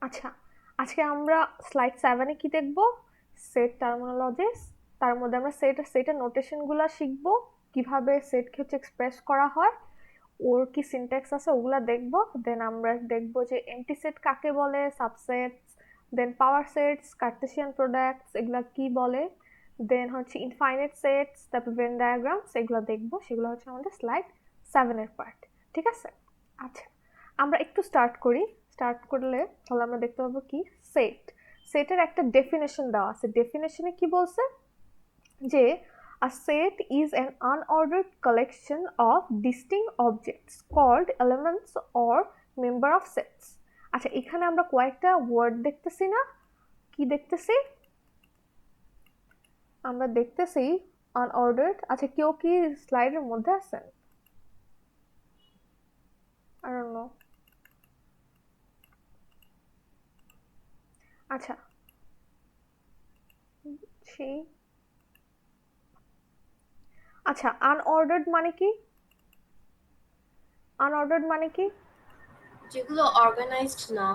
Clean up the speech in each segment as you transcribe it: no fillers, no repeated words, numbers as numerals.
আচ্ছা, আজকে আমরা স্লাইড 7 এ কি দেখব? Set terminologies. তার মধ্যে আমরা সেটের নোটেশনগুলো শিখব, কিভাবে সেটকে হচ্ছে এক্সপ্রেস করা হয়, ওর কি সিনট্যাক্স আছে ওগুলা দেখব। দেন আমরা দেখব যে এমটি সেট কাকে বলে, সাবসেটস, দেন পাওয়ার সেটস, কার্টেসিয়ান প্রোডাক্টস এগুলা কি বলে, দেন হচ্ছে ইনফাইনাইট সেটস, তারপর ভেন ডায়াগ্রামস এগুলো দেখব। সেগুলো হচ্ছে আমাদের স্লাইড 7 এর পার্ট। ঠিক আছে? আচ্ছা, আমরা একটু স্টার্ট করি। স্টার্ট করলে তাহলে আমরা দেখতে পাবো কি সেট। সেটের একটা ডেফিনেশন দেওয়া আছে। ডেফিনেশনে কি বলছে যে a set is an unordered collection of distinct objects called elements or member of sets. আচ্ছা, এখানে আমরা কয়েকটা ওয়ার্ড দেখতেছি না? কি দেখতেছি? আমরা দেখতেছি আনঅর্ডার্ড। আচ্ছা, কেউ কি স্লাইডের মধ্যে আছেন? I don't know. আচ্ছা, সেই আচ্ছা, আনঅর্ডার্ড মানে কি? আনঅর্ডার্ড মানে কি? যেগুলো অর্গানাইজড না।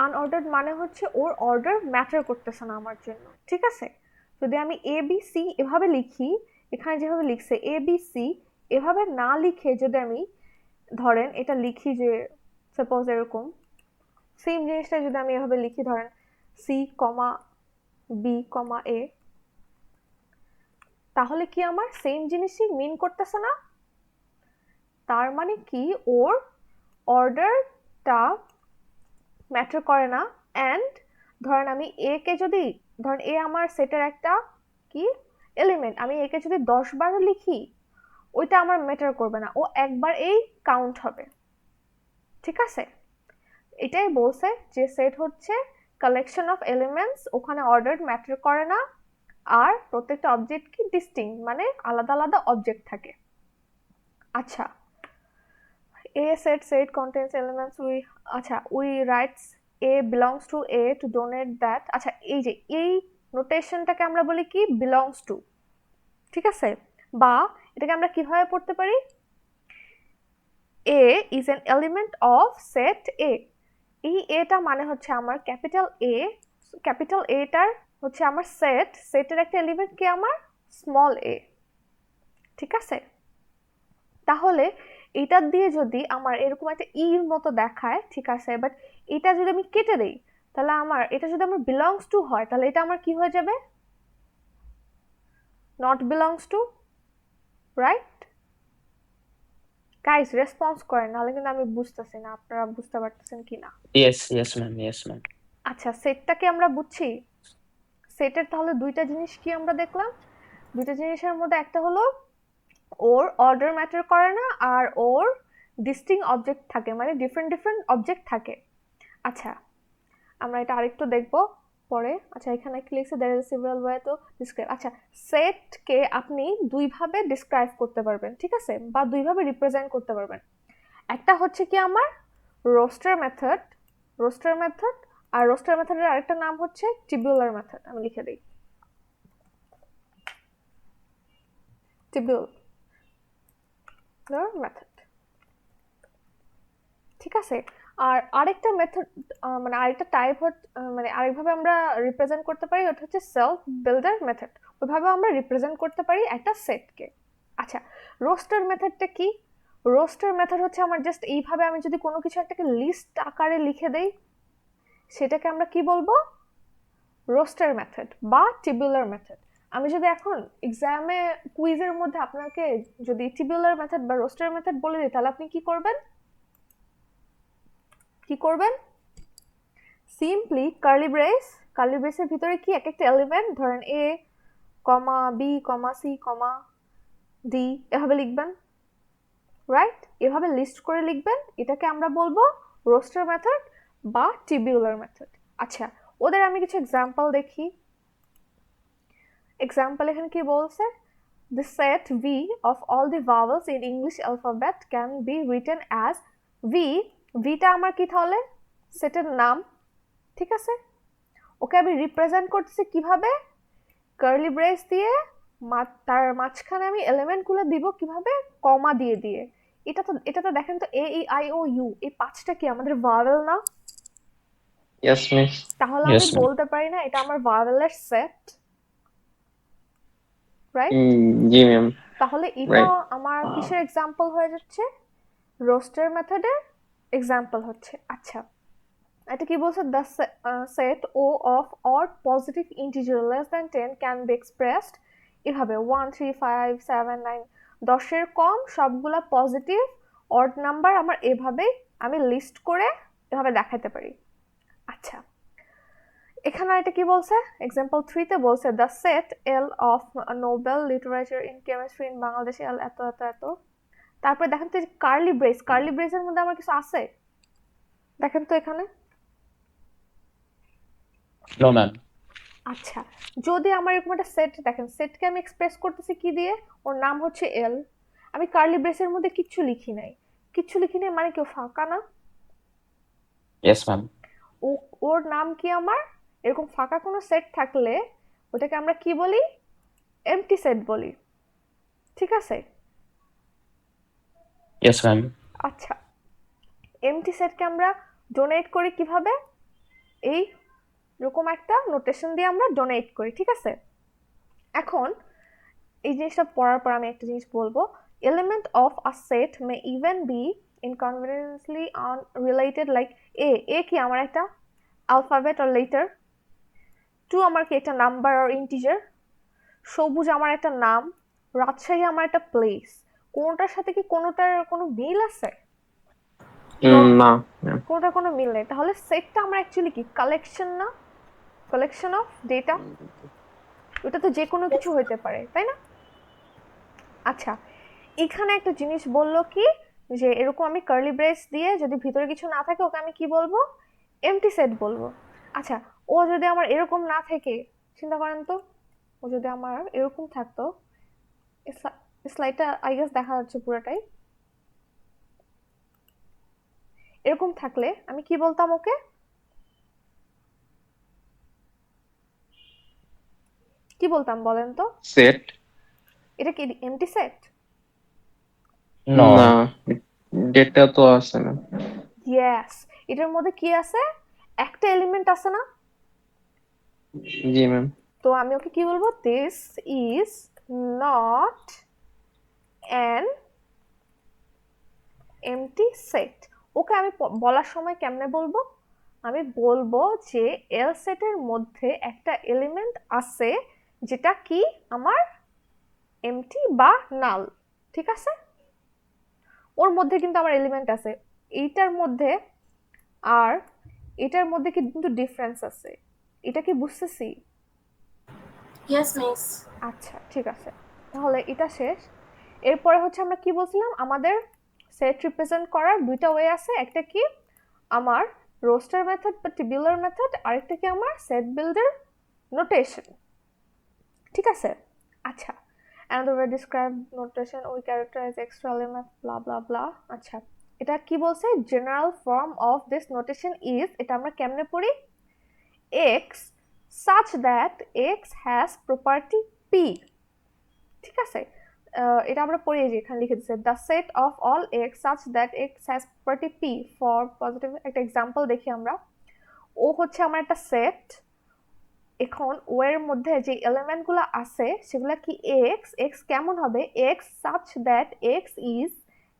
আনঅর্ডার্ড মানে হচ্ছে ওর অর্ডার ম্যাটার করতেছে না আমার জন্য। ঠিক আছে? যদি আমি এ বি সি এভাবে লিখি, এখানে যেভাবে লিখছে এ বি সি, এভাবে না লিখে যদি আমি ধরেন এটা লিখি যে সাপোজ এরকম সেম জিনিসটা যদি আমি এভাবে লিখি, ধরেন সি কমা বি কমা এ, তাহলে কি আমার সেম জিনিসই মিন করতেছে না? তার মানে কি ওর অর্ডারটা ম্যাটার করে না। অ্যান্ড ধরেন আমি এ কে যদি, ধরেন এ আমার সেটের একটা কি এলিমেন্ট, আমি একে যদি 10 বারও লিখি ওইটা আমার ম্যাটার করবে না, ও একবার এই কাউন্ট হবে। ঠিক আছে? এটাই বলছে যে সেট হচ্ছে কালেকশন অফ এলিমেন্টস, ওখানে অর্ডার ম্যাটার করে না। আর প্রত্যেকটা অবজেক্ট কি ডিস্টিংক্ট, মানে আলাদা আলাদা অবজেক্ট থাকে। আচ্ছা, A set contains elements we, আচ্ছা we writes A belongs to A to donate that। আচ্ছা, এই যে এই নোটেশনটাকে আমরা বলি কি belongs to। ঠিক আছে? বা এটাকে আমরা কিভাবে পড়তে পারি? A is an element of set A। এই এটা মানে হচ্ছে আমার ক্যাপিটাল এ, ক্যাপিটাল এটার হচ্ছে আমার সেট, সেটের একটা এলিমেন্ট কি আমার স্মল এ। ঠিক আছে? তাহলে এটা দিয়ে যদি আমার এরকম একটা ইর মতো দেখায়, ঠিক আছে, বাট এটা যদি আমি কেটে দেই, তাহলে আমার এটা যদি আমার বিলংস টু হয়, তাহলে এটা আমার কি হয়ে যাবে? Not belongs two, right? Guys response করেন, নাহলে কিন্তু আমি বুঝতেছি না আপনারা বুঝতে পারতেছেন কিনা। Yes, ma'am. Yes, ma'am. আচ্ছা, সেটটাকে আমরা বুঝছি। সেটের তাহলে দুইটা জিনিস কি আমরা দেখলাম? দুইটা জিনিসের মধ্যে একটা হলো ওর অর্ডার ম্যাটার করে না, আর ওর ডিস্টিং অবজেক্ট থাকে, মানে ডিফারেন্ট ডিফারেন্ট অবজেক্ট থাকে। আচ্ছা, আমরা এটা আরেকটু দেখবো পরে। আচ্ছা, এখানে কি লিখছে, there is several way to describe. আচ্ছা, সেটকে আপনি দুইভাবে ডিসক্রাইব করতে পারবেন, ঠিক আছে, বা দুইভাবে রিপ্রেজেন্ট করতে পারবেন। একটা হচ্ছে কি আমার রোস্টার মেথড, রোস্টার মেথড, আর রোস্টার মেথডের আরেকটা নাম হচ্ছে টিবিউলার মেথড। আমি লিখে দিই টিবিউলার মেথড। ঠিক আছে? আর আরেকটা মেথড, মানে আরেকটা টাইপ মানে আরেকভাবে আমরা রিপ্রেজেন্ট করতে পারি, ওটা হচ্ছে সেলফ বিল্ডার মেথড। ওইভাবে আমরা রিপ্রেজেন্ট করতে পারি একটা সেটকে। আচ্ছা, রোস্টার মেথডটা কি? রোস্টার মেথড হচ্ছে আমার জাস্ট এইভাবে আমি যদি কোনো কিছু একটাকে লিস্ট আকারে লিখে দেই, সেটাকে আমরা কি বলবো? রোস্টার মেথড বা টিবুলার মেথড। আমি যদি এখন এক্সামে কুইজের মধ্যে আপনাকে যদি টিবুলার মেথড বা রোস্টার মেথড বলে দিই, তাহলে আপনি কি করবেন? কি করবেন? সিম্পলি কার্লি ব্রেস, কার্লি ব্রেসের ভিতরে কি এক একটা এলিমেন্ট, ধরেন এ কমা B comma c comma D এভাবে লিখবেন, রাইট? এভাবে লিস্ট করে লিখবেন। এটাকে আমরা বলবো রোস্টার মেথড বা টিবিউলার মেথড। আচ্ছা, ওদের আমি কিছু এক্সাম্পল দেখি। এক্সাম্পল এখানে কি বলছে? The set V of all the vowels in English alphabet can be written as V। ভিটা আমার কি তাহলে? সেটের নাম। ঠিক আছে? ওকে আমি রিপ্রেজেন্ট করতেছি কিভাবে? কার্লি ব্রেস দিয়ে, তার মাঝখানে আমি এলিমেন্টগুলো দিব কিভাবে? কমা দিয়ে দিয়ে। এটা তো দেখেন তো, এ ই আই ও ইউ এই পাঁচটা কি আমাদের ভাওয়েল না? Yes, miss. তাহলে আমি Yes, ma'am. বলতে পারি না এটা আমার ভাওয়েলের সেট, রাইট? জি ম্যাম, তাহলে এটা রাইট। আমার কিসের এক্সাম্পল হয়ে যাচ্ছে? রোস্টার মেথডের এক্সাম্পল হচ্ছে। আচ্ছা, এটা কি বলছে? The set o of odd positive integer less than 10 can be expressed এভাবে 1 3 5 7 9, 10-এর কম সবগুলা পজিটিভ অড নাম্বার আমার এভাবেই আমি লিস্ট করে এভাবে দেখাতে পারি। আচ্ছা, এখানে এটা কি বলছে? এক্সাম্পল 3 তে বলছে the set L of Nobel literature in chemistry in Bangladesh L এত এত এত। তারপরে দেখেন তো কার্লি ব্রেস, কার্লি ব্রেসের মধ্যে আমার কিছু আছে? দেখেন তো এখানে। No, ma'am. আচ্ছা, যদি আমার এরকম একটা সেট, দেখেন সেটকে আমি এক্সপ্রেস করতেছি কি দিয়ে? ওর নাম হচ্ছে এল, আমি কার্লি ব্রেসের মধ্যে কিচ্ছু লিখি নাই। কিচ্ছু লিখি নাই মানে কেউ ফাঁকা না? Yes, ma'am. ওর নাম কি আমার? এরকম ফাঁকা কোনো সেট থাকলে ওটাকে আমরা কি বলি? এমটি সেট বলি, ঠিক আছে? Yes, ma'am. আচ্ছা, এমটি সেটকে আমরা ডোনেট করি কিভাবে? এই এরকম একটা নোটেশন দিয়ে আমরা ডোনেট করি, ঠিক আছে? এখন এই জিনিসটা পড়ার পর আমি একটা জিনিস বলবো, element of a set may even be inconveniently unrelated, like এ কি আমার একটা আলফাবেট অর লেটার, 2 আমার কি একটা নাম্বার অর ইন্টিজার, সবুজ আমার একটা নাম, রাজশাহী আমার একটা প্লেস। কোনোটার সাথে কি কোনোটার কোনো মিল আছে? না ম্যাম। কোনোটার কোনো মিল নেই। তাহলে সেটটা আমার অ্যাকচুয়ালি কি কালেকশন না? Collection of data. ওটা তো যে কোনো কিছু হইতে পারে, তাই না? আচ্ছা, এখানে একটা জিনিস বললো কি, যে এরকম আমি কার্লি ব্রেস দিয়ে যদি ভিতরে কিছু না থাকে ওকে আমি কি বলবো? এমটি সেট বলবো। আচ্ছা, ও যদি আমার এরকম না থাকে, চিন্তা করেন তো, ও যদি আমার এরকম থাকতো, স্লাইডটা আই গেস দেখা যাচ্ছে পুরোটাই, এরকম থাকলে আমি কি বলতাম ওকে? কি বলতাম বলেন তো? সেট? এটা কি এমটি সেট? No. না, ডেটা তো আছে না। ইয়েস, এটার মধ্যে কি আছে? একটা এলিমেন্ট আছে না? জি ম্যাম। তো আমি ওকে কি বলবো? This is not an empty set. Okay আমি বলার সময় কেমনে বলবো? আমি বলবো যে এল সেটের মধ্যে একটা এলিমেন্ট আছে যেটা কি আমার এমটি বা নাল, ঠিক আছে? ওর মধ্যে কিন্তু আমার এলিমেন্ট আছে, এইটার মধ্যে আর এটার মধ্যে কিন্তু ডিফারেন্স আছে। এটা কি বুঝতেছি? Yes, miss. আচ্ছা, ঠিক আছে, তাহলে এটা শেষ। এরপরে হচ্ছে আমরা কি বলছিলাম, আমাদের সেট রিপ্রেজেন্ট করার দুইটা ওয়ে আছে। একটা কি আমার রোস্টার মেথড বা টেবিউলার মেথড, আরেকটা কি আমার সেট বিল্ডার নোটেশন, ঠিক আছে? আচ্ছা, another way describe notation we characterize extra element blah blah blah। আচ্ছা, এটা কি বলছে? General form of this notation is, এটা আমরা কেমনে পড়ি? x such that x has property p, ঠিক আছে? এটা আমরা পড়ি, যে এখানে লিখে দিচ্ছে the set of all x such that x has property p for positive. একটা এক্সাম্পল দেখি আমরা। ও হচ্ছে আমার একটা সেট, এখন ও এর মধ্যে যে এলিমেন্টগুলো আছে সেগুলো কি x, x কেমন হবে? x such that x is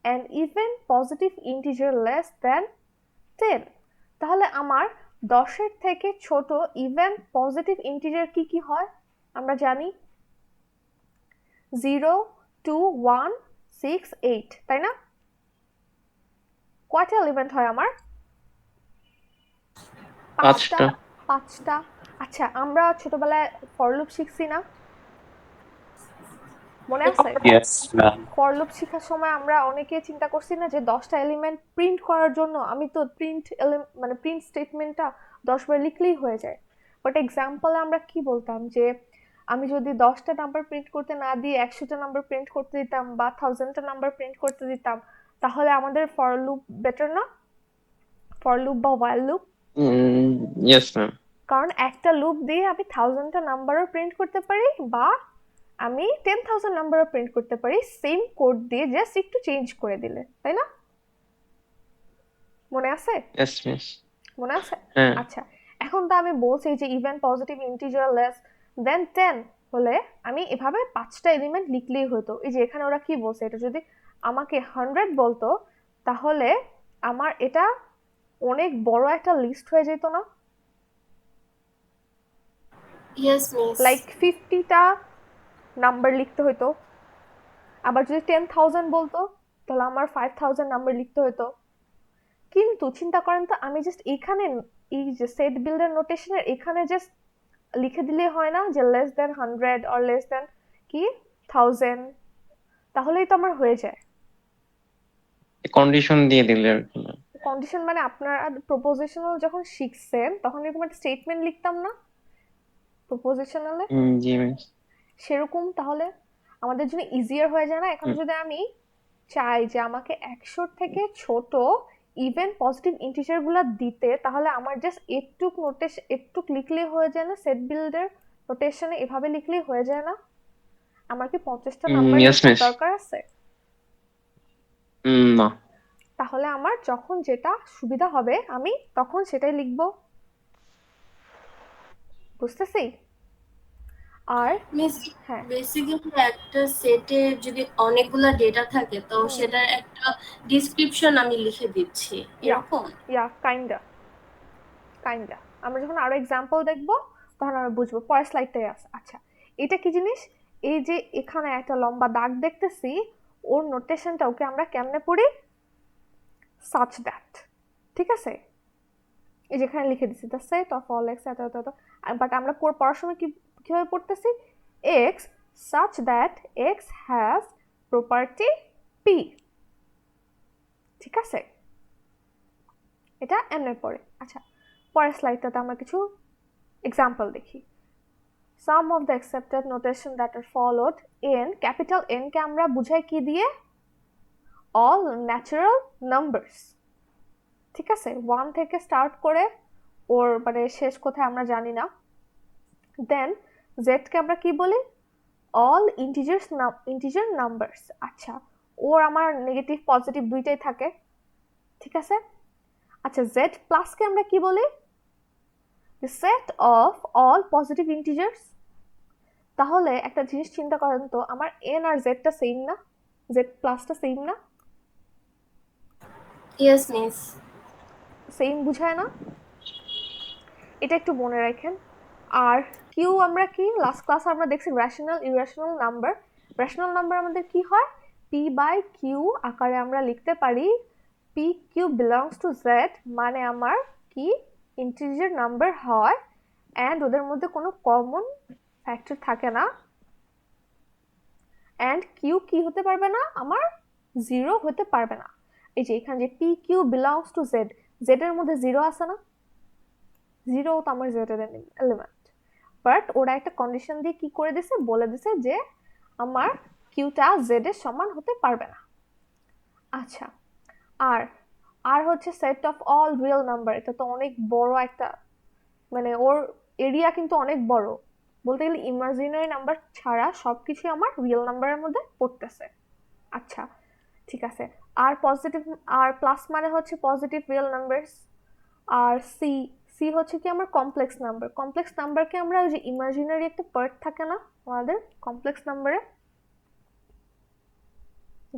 an even positive integer less than 10। তাহলে আমার 10-এর থেকে ছোট ইভেন পজিটিভ ইন্টিজার কি কি হয় আমরা জানি? 0 2 1 6 8, তাই না? কয়টা এলিমেন্ট হয় আমার? 5টা। 5টা। আচ্ছা, আমরা ছোটবেলায় ফর লুপ শিখছি না, মনে আছে? Yes, ma'am. ফর লুপ শেখার সময় আমরা অনেকে চিন্তা করছি না যে 10টা এলিমেন্ট প্রিন্ট করার জন্য আমি তো মানে প্রিন্ট স্টেটমেন্টটা 10 বার লিখলেই হয়ে যায়। বাট এক্সাম্পলে আমরা কি বলতাম, যে আমি যদি 10টা নাম্বার প্রিন্ট করতে না দিয়ে 100টা নাম্বার প্রিন্ট করতে দিতাম বা 1000টা নাম্বার প্রিন্ট করতে দিতাম, তাহলে আমাদের ফর লুপ বেটার না? ফর লুপ বা হোয়াইল লুপ। Yes ma'am. কারণ একটা লুপ দিয়ে আমি 1000টা নাম্বারও প্রিন্ট করতে পারি বা আমি 10,000 নাম্বারও প্রিন্ট করতে পারি সেম কোড দিয়ে, জাস্ট একটু চেঞ্জ করে দিলে, তাই না? মনে আছে? Yes miss. মনে আছে? হ্যাঁ। আচ্ছা, এখন তো আমি বলছি যে even positive integer less than 10 হলে আমি এভাবে 5টা এলিমেন্ট লিখলেই হতো। এই যে এখানে ওরা কি বলছে, এটা যদি আমাকে 100 বলতো তাহলে আমার এটা অনেক বড় একটা লিস্ট হয়ে যেত না? Yes, miss. লাইক 50টা নাম্বার লিখতে হতো। আবার যদি 10,000 বলতো তাহলে আমার 5,000 নাম্বার লিখতে হতো। কিন্তু চিন্তা করেন তো, আমি জাস্ট এখানে এই যে সেট বিল্ডের নোটেশনের এখানে জাস্ট লিখে দিলে হয় না যে less than 100 or less than কি 1000, তাহলেই তো আমার হয়ে যায়। কন্ডিশন দিয়ে দিলে আর কি। কন্ডিশন মানে আপনারা প্রপোজিশনাল যখন শিখছেন তখন এরকম একটা স্টেটমেন্ট লিখতাম না প্রপোজিশনালে, জি মিস। সেরকম তাহলে আমাদের জন্য ইজিয়ার হয়ে যায় না? এখন যদি আমি চাই যে আমাকে 100 থেকে ছোট ইভেন পজিটিভ ইন্টিজার গুলা দিতে, তাহলে আমার জাস্ট একটুক নোটেশন একটুক লিখলেই হয়ে যায় না? সেট বিল্ডের নোটেশনে এভাবে লিখলেই হয়ে যায় না? আমার কি 50টা নাম্বার yes লিখার miss. দরকার আছে? না। তাহলে আমার যখন যেটা সুবিধা হবে আমি তখন সেটাই লিখবো। বুঝতেছি? আর মিস, হ্যাঁ, বেসিক্যালি একটা সেটে যদি অনেকগুলা ডেটা থাকে তো সেটার একটা ডিসক্রিপশন আমি লিখে দিচ্ছি, এরকম। ইয়া কাইন্ডা আমরা যখন আরো এক্সাম্পল দেখবো তখন আমরা বুঝবো। পরের স্লাইডটাই আছে। আচ্ছা, এটা কি জিনিস? এই যে এখানে একটা লম্বা দাগ দেখতেছি, ওর নোটেশনটা ওকে আমরা কেমনে পড়ি? such that, ঠিক আছে? এই যেখানে লিখে দিচ্ছি the set of all x এত এত এত, বাট আমরা পড়ার সময় কিভাবে পড়তেছি? X such that x has property p, ঠিক আছে? এটা এমনি পড়ে। আচ্ছা, পরের স্লাইডটাতে আমরা কিছু এক্সাম্পল দেখি। Some of the accepted notation that are followed in capital N কে আমরা বুঝাই কি দিয়ে? all natural numbers, ঠিক আছে? 1 থেকে স্টার্ট করে ওর মানে শেষ কোথায় আমরা জানি না। দেন z কে আমরা কি বলি? all integer numbers। আচ্ছা, ওর আমার নেগেটিভ পজিটিভ দুইটাই থাকে, ঠিক আছে? আচ্ছা, z প্লাস কে আমরা কি বলি? the set of all positive integers। তাহলে একটা জিনিস চিন্তা করেন তো, আমার n আর z টা সেম না? z প্লাসটা সেম না? Yes miss. সেম বুঝায় না? এটা একটু মনে রাখেন। আর কিউ আমরা কি লাস্ট ক্লাস আমরা দেখছি rational irrational number. Rational number আমাদের কি হয়? পি বাই কিউ আকারে আমরা লিখতে পারি। P q belongs to z মানে আমার কি ইন্টিজার নাম্বার হয় অ্যান্ড ওদের মধ্যে কোনো কমন ফ্যাক্টর থাকে না, অ্যান্ড কিউ কি হতে পারবে না? আমার জিরো হতে পারবে না। এই যে এখানে যে p q belongs to z, z এর মধ্যে জিরো আছে না? জিরো তো আমার জেড এর এলিমেন্ট, বাট ওরা একটা কন্ডিশন দিয়ে কি করে দিছে? বলে দিছে যে আমার কিউটা জেড এর সমান হতে পারবে না। আচ্ছা, আর হচ্ছে set of all real number. এটা তো অনেক বড় একটা, মানে ওর এরিয়া কিন্তু অনেক বড়। বলতে গেলে ইমাজিনারি নাম্বার ছাড়া সবকিছু আমার রিয়েল নাম্বারের মধ্যে পড়তেছে। আচ্ছা, ঠিক আছে। আর পজিটিভ, আর প্লাস মানে হচ্ছে পজিটিভ রিয়েল নাম্বারস। আর সি, সি হচ্ছে কি আমার কমপ্লেক্স নাম্বার। কমপ্লেক্স নাম্বারকে আমরা ওই যে ইমাজিনারি একটা পার্ট থাকে না আমাদের কমপ্লেক্স নাম্বারে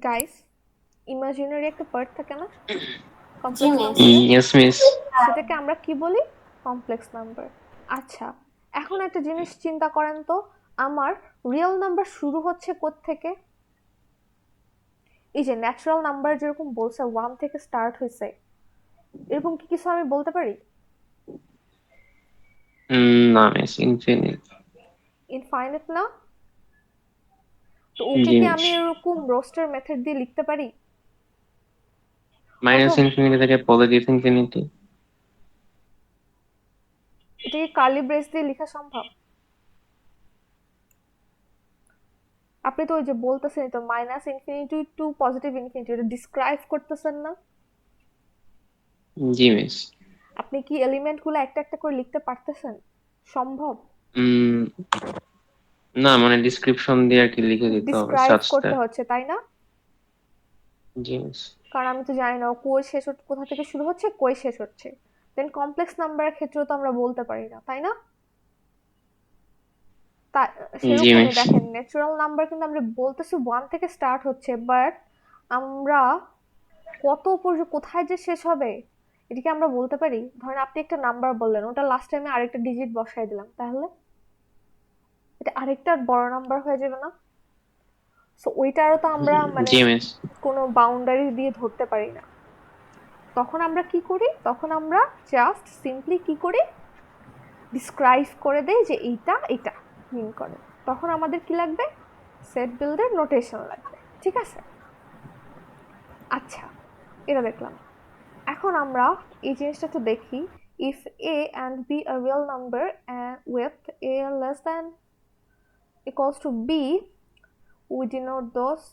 গাইস, ইমাজিনারি একটা পার্ট থাকে না কমপ্লেক্স মিস। নাম্বারে? Yes miss. সেটাকে আমরা কি বলি? Complex number. আচ্ছা, এখন একটা জিনিস চিন্তা করেন তো, আমার রিয়েল নাম্বার শুরু হচ্ছে কোত্থেকে? এই যে ন্যাচারাল নাম্বার যেরকম বলছে 1 থেকে স্টার্ট হয়েছে, এরকম কি কিছু আমি বলতে পারি? না মিস, ইনফিনিট। ইনফাইনাইট না? তো ওকে কি আমি এরকম রোস্টার মেথড দিয়ে লিখতে পারি? মাইনাস অথবা ইনফিনিটি থেকে পজিটিভ ইনফিনিটি। এটা কি কার্লি ব্রেস দিয়ে লেখা সম্ভব? আপনি তো ওই যে বলতেছেন তো minus infinity two positive infinity, এটা ডিসক্রাইব করতেছেন না? জি মিস। আপনি কি এলিমেন্টগুলো একটা একটা করে লিখতে পারতেছেন? সম্ভব? না, মানে ডিসক্রিপশন দিয়ে আর কি লিখে দিতে হবে ডিসক্রাইব সাচ করতে দ্যাট। হচ্ছে, তাই না? জি মিস। কারণ আমি তো জানি না কই শেষ কোথা থেকে শুরু হচ্ছে কই শেষ হচ্ছে। তো দেন কমপ্লেক্স নাম্বারের ক্ষেত্রেও তো আমরা বলতে পারি না, তাই না? তা জি সেরকমই মিস। দেখেন ন্যাচারাল নাম্বার কিন্তু আমরা বলতেছি 1 থেকে স্টার্ট হচ্ছে, বাট আমরা কোথায় যে শেষ হবে এটাকে আমরা বলতে পারি? ধরেন আপনি একটা নাম্বার বললেন, ওটা লাস্টে আমি আরেকটা ডিজিট বসাই দিলাম, তাহলে এটা আরেকটা বড় নাম্বার হয়ে যাবে না? সো ওইটারও তো আমরা মানে জি মিস। কোনো বাউন্ডারি দিয়ে ধরতে পারি না। তখন আমরা কি করি? তখন আমরা জাস্ট সিম্পলি কি করি? ডিসক্রাইব করে দেই যে এইটা এটা মিন করে। তখন আমাদের কি লাগবে? সেট বিল্ডের নোটেশন লাগবে, ঠিক আছে? আচ্ছা, এটা দেখলাম। এখন আমরা এই জিনিসটা একটু দেখি। If a and b are real number and with a less than equals to b, we denote those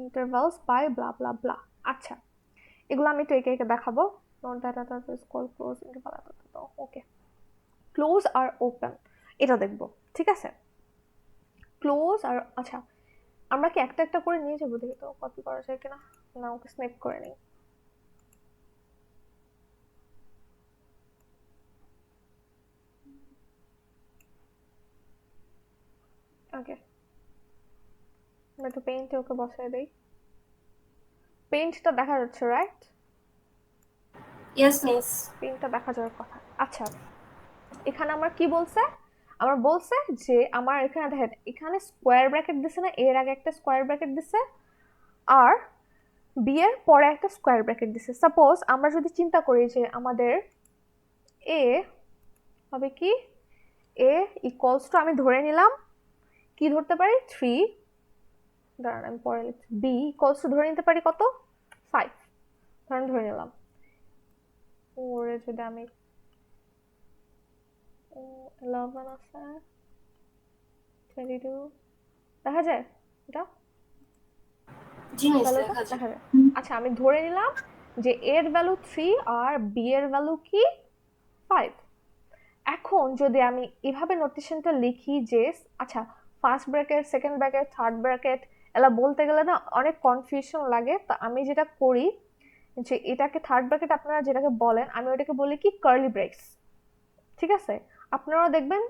intervals by blah blah blah. আচ্ছা, এগুলো আমি একটু একে একে দেখাবো। Note that is called close interval. Okay, close আর open এটা দেখবো, ঠিক আছে? ক্লোজ আর আচ্ছা, আমরা কি একটা একটা করে নিয়ে যাবো? দেখি তো কপি করা যায় কিনা। না, ওকে স্ন্যাপ করে নিই। ওকে, আমরা একটু পেইন্টে ওকে বসাই দেই। পেইন্টটা দেখা যাচ্ছে, রাইট? Yes miss. পেইন্টটা দেখা যাওয়ার কথা। আচ্ছা, এখানে আমার কি বলছে? আমার বলছে যে আমার এখানে দেখেন, এখানে স্কোয়ার ব্র্যাকেট দিছে না, এর আগে একটা স্কোয়ার ব্র্যাকেট দিছে আর বি এর পরে একটা স্কোয়ার ব্র্যাকেট দিছে। সাপোজ আমরা যদি চিন্তা করি যে আমাদের এ হবে কি, এ ইকুয়ালস টু, আমি ধরে নিলাম কি ধরতে পারি, 3, দাঁড়ান আমি পরে লিখছি, বি ইকুয়ালস টু ধরে নিতে পারি কত, 5 ধরে নিলাম। ওরে যদি আমি 11 আছে, 22 দেখা যায় এটা জি মিস, ভ্যালুটা দেখা যায়। দেখা যায়। আচ্ছা, আমি ধরে নিলাম যে এর ভ্যালু 3 আর বি এর ভ্যালু কি 5। এখন যদি আমি এভাবে নোটেশনটা লিখি যে আচ্ছা, first bracket, second bracket, third bracket এলা বলতে গেলে না অনেক কনফিউশন লাগে। তো আমি যেটা করি যে এটাকে থার্ড ব্র্যাকেট আপনারা যেটাকে বলেন, আমি ওটাকে বলি কি কার্লি ব্রেস, ঠিক আছে? আপনারাও দেখবেন